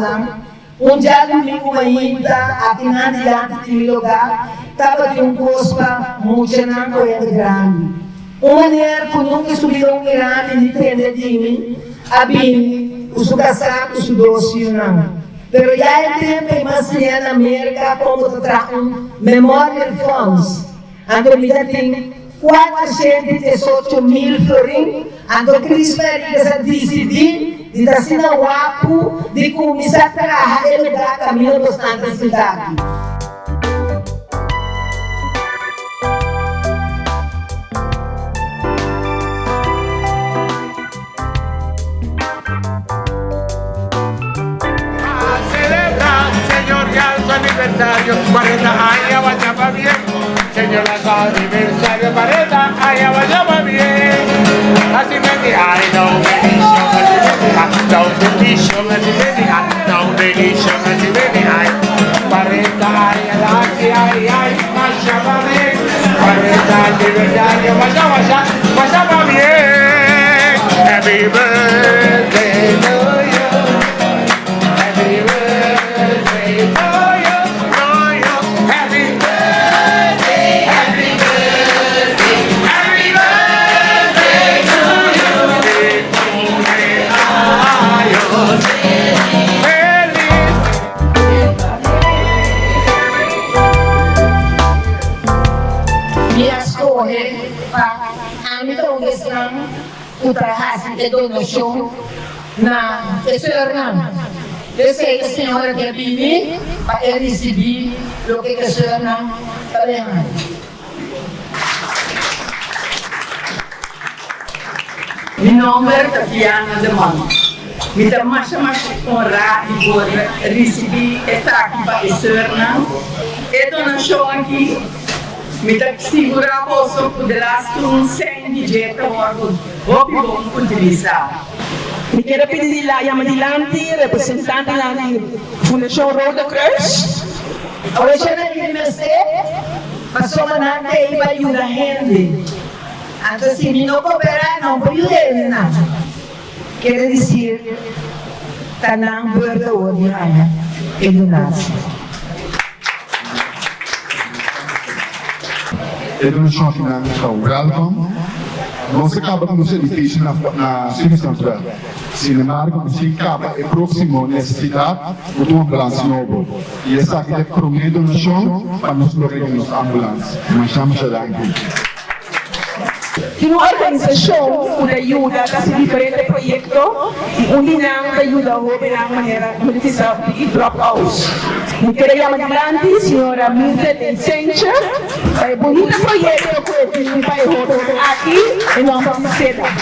un día domingo ainda, aqui na adiante de meu lugar, estava de cospa muito na coisa grande. Uma mulher que nunca subiu grande de entender de mim, a bem, os casados, os doces, não. Pero já é tempo, mas na América, como tratam memória de fontes. Ando me tem 418.000 florins, ando Cristo Maria decidir de estar sendo guapo, de começar a trabalhar e lugar caminho bastante da cidade. Aniversario, 40 años vaya bien. Señor, aniversario, 40 años vaya bien. Así me di, ay, no bendición, así me di, no bendición, así me di, ay. 40 años, ay, ay, vaya bien. 40 aniversario, vaya bien. Happy birthday to you. Happy birthday to you. Donação na Senhora. Eu sei que a senhora quer vir para receber o que a senhora está vendo. Meu nome é Tatiana de Mano. Me dá mais honra e por receber esta aqui para a senhora. E donação aqui me dá segurar que eu poderá sem dieta ou utilizar. Me quero pedir lá, adelante, representante da Fundação Roda Cruz. Hoje eu não sei, mas só manhã ele vai ajudar a gente. Então, se não cooperar, não pode ajudar nada. Quer dizer, está na borda hoje, e do nasce. Educação aqui na welcome. Nós acabamos nos edifícios na Cine Central. Sin embargo, se acaba a próxima necessidade de uma ambulância nova. E essa aqui é para uma donação para nós localizarmos a ambulância. Mas estamos aqui. Tem uma organização que ajuda a diferentes projetos e unidade ajuda a operar de maneira monetizada e drop-outs. Me quero chamar adelante, senhora Mildred Sencha, para o bonito projeto que vai rodar aqui em nossa cidade.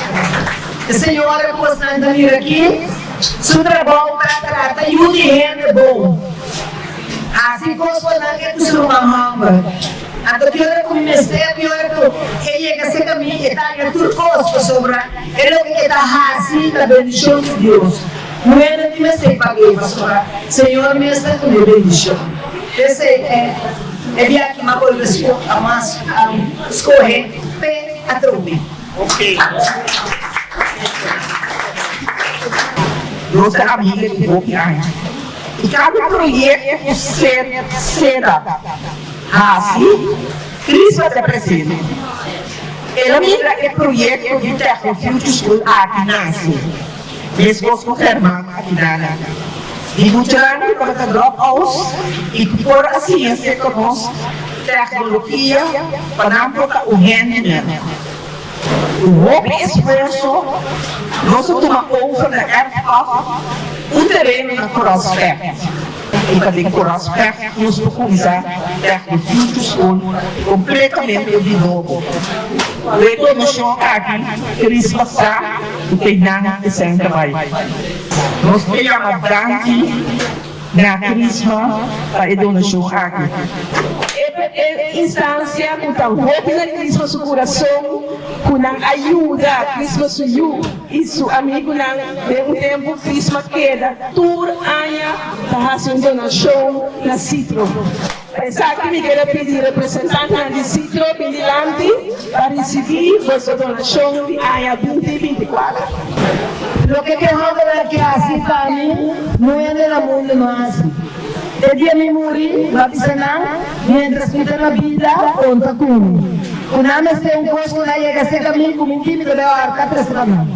Senhora, gostando de vir aqui, seu trabalho para ajuda e renda bom. Assim, gostando de que o mamãe. Então, eu quero começar, eu quero que esse caminho está em tudo costo sobre ele que está assim, da bendição de Deus. Não é de me ser paguei, pastora. Senhor, me está com a bendição. Esse é bem que uma coisa escorrer pé a trombe. Ok. Nossa amiga de Boquianha. E cada projeto será assim, Cristo é presente. Ela mira o projeto de Terra Future School aqui nasce. Mesmo confirmando aqui na e mostrando para drop-outs e por a ciência conosco, tecnologia, para não colocar o gênero. o esforço, nós tomamos over de erfgoed, o terreno na Crossfair. E cadê Crossfair? Nós vamos usar de future school completamente de novo. Leto no show aqui, Cris passar, o que não é sem trabalho. Nós temos a branque na Crisma, para ir no show aqui. Instância, com tal roupa na Crisma, seu coração, com a ajuda, Crisma suyu, isso, amigo, de tempo, Crisma queda, tour, anha, para fazer uma donação na Citro. Pensar que me quero pedir representante de Citro, Pendilante, para receber vossa donação de anha 2024. Lo que queremos que así para mí, no es de la mundo más. El día me morí, va a pisar, mientras que tengo vida, conta con. Una vez que un costo na llega a ser camino, como un tímido de arca, tres ramas.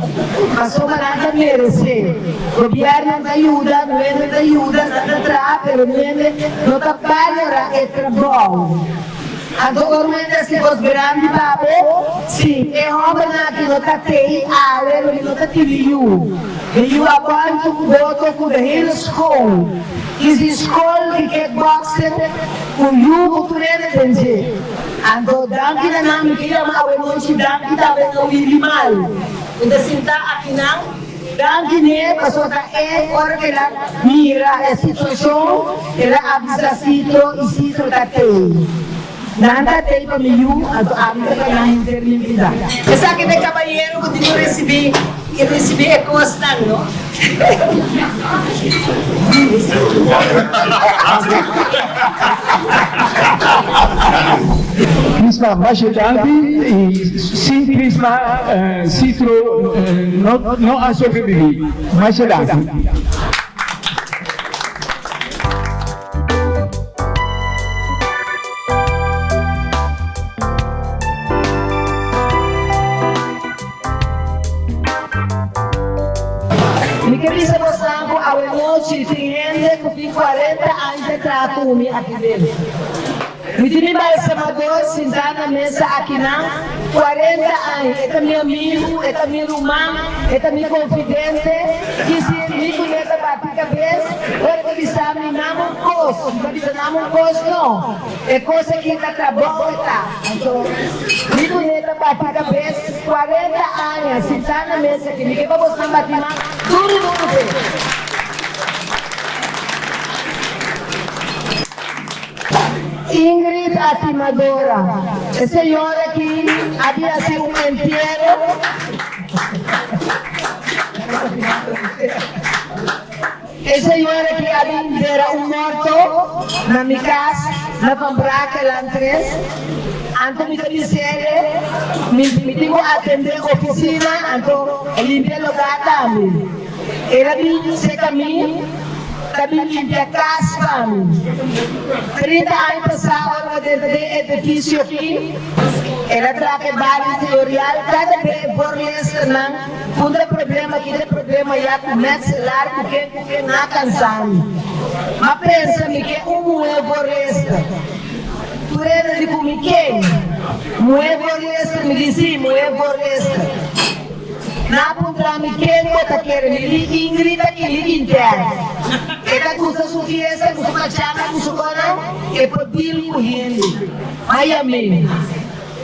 Pasó para que merece. Gobierno te ayuda, gobierno te ayuda, nada atrás, pero no te paga el trabajo. Anteriormente se fosse grande babo, sim, é homem que não está tei, ele não está tendo. E eu aponto boto com a hele school. Is school que quer boxer, com eu o treino dentro. Ando danke na nome que eu mal não te danke da vez não ir mal. Então sinta aqui não. Danke ne, passou da hora que ela mira a situação, ela avisa Citro e Citro está tei. Nada tem para mim, a amiga que não interlimpida. Essa que de cabalheiro que eu recebi é constante, não? Crisma Machedante e sem Crisma Citro não há sobreviver. Machedante. Mi querida Bosango, a noite tem 40 anos de trabalho aqui dentro. Me tive mais Salvador, sentar na mesa aqui na 40 anos. É meu amigo, é meu irmão, é meu confidente. Que se me conhece para a cabeça, agora que está me dando um curso. Não está dando um curso, não. É coisa que está trabalhando, tá? Então, me conhece para a cabeça, 40 anos, sentar na mesa aqui. Me quer para você bater tudo. Ingrid Atimadora, a senhora que havia sido entierro. A senhora que havia morto na minha casa, na Pambraca, lá atrás. Antes me dizer, me digo atender a oficina, então limpar o lugar também. Ela me disse caminho. Também limpar a casa, 30 anos passados dentro do edifício aqui, ela trabalha teorial, cada vez por lesson, quando é problema, que é problema, já começa lá, porque não é cansado. Mas pensa-me que é por lesson. Tu eres de como quem? É por lesson, me disse, é por lesson. Na contra me quem bota querendo ele Ingrid aqui ele inteira. Ela custa sua fiesta, custa cachana, custa cona, é por bil correndo. Miami.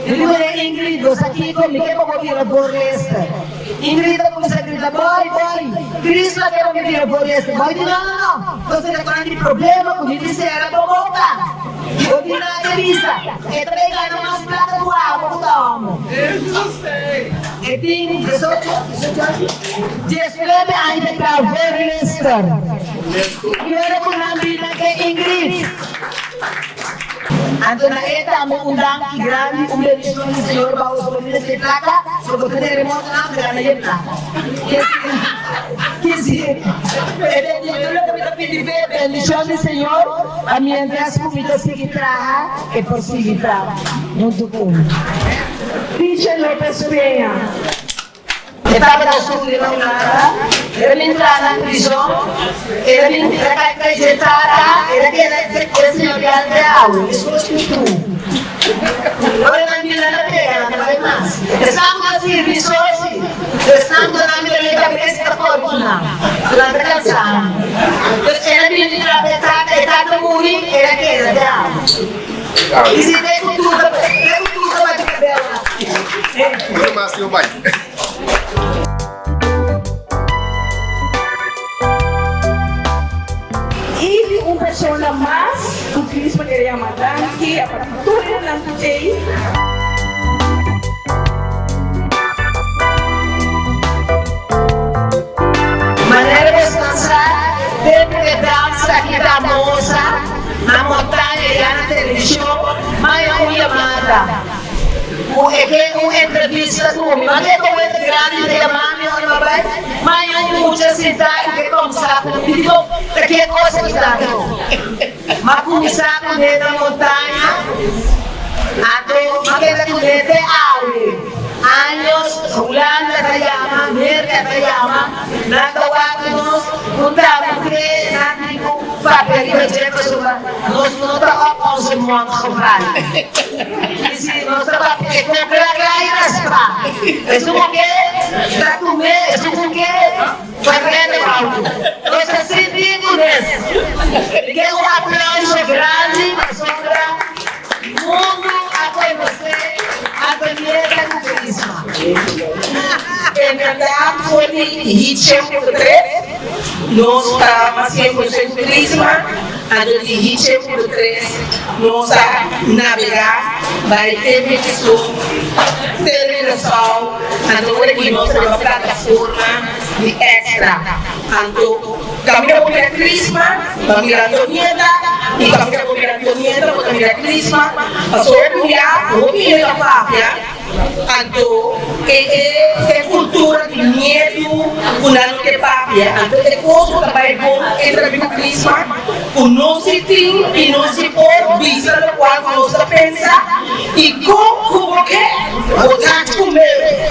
Ele é Ingrid, você aqui comigo que vou vir a borresta. Ingrid começa a gritar, boy, Cris lá quer me vir a borresta. Boy, não. Você está com problema, como disse era para voltar. Eu vi na Elisa, é também ganhando umas placas do água, do domo. Eu sei. E tem 18 ainda para a borresta. E era com a vida que é Ingrid. Então, esta é danke grande, benedição do Senhor, para os homens de placa, sobre o terremoto na grande de placa. Que se, benedição do Senhor, a minha graça comida seguir traga, e por seguir traga. Muito bom. Richard Lopes Penha. Estava na sua nada, era me entrar na prisão, era me acreditar, era que era senhorial de aula, isso foi tudo. Agora na minha na terra, más. Estamos así, resources. Estamos dando la cabeza de fortuna. Durante el cansancio. Entonces, ella viene de la etapa de morir, ella queda de agua. Y si tem cultura vai te quebrar. Não mais, seu pai. E uma pessoa mais, o Cristo queria matar, que a cultura não tem. Maneira de descansar, tempo de dança aqui da moça, na montanha e na televisão, mas é uma chamada. Uma entrevista com o mas é como é grande de mami ou não vai, mas é muita cidade que começar com vídeo, que é coisa que dá. Mas começar com ele na montanha, mas que com ele de aule. Años, Holanda te llama, América te llama, natawanos, contamos que nativo, papel y belleza suba, nos trabajamos en mundo comprar. Y si nos trabajamos, que comprar la spa, es como que, para comer, es como que, para ver el auto. Entonces, sí, digo eso. Que un aplauso grande, para sobra, mundo a conocer. En verdad fue de Hitchem 3, nós estávamos 100% Crisma, a de Hitchem 3, nós a navegar, vai ter medição, televisão, então aqui nós temos uma plataforma de extra, então caminha por a Crisma, caminha a Antonieta, e caminha por a Antonieta, caminha a Crisma, passou a criar, o que é a Fábia. Anto é cultura de medo, o ano que papia. Anto é coisa que vai bom entre a Crisma, o não se tem e não se pode vista no qual nós pensa e como que botar comer.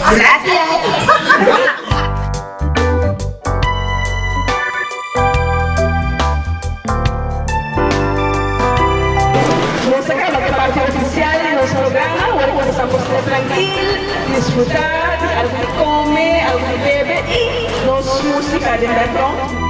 Tranquilo, disfrutar, algo come, algo bebe y los música de pronto.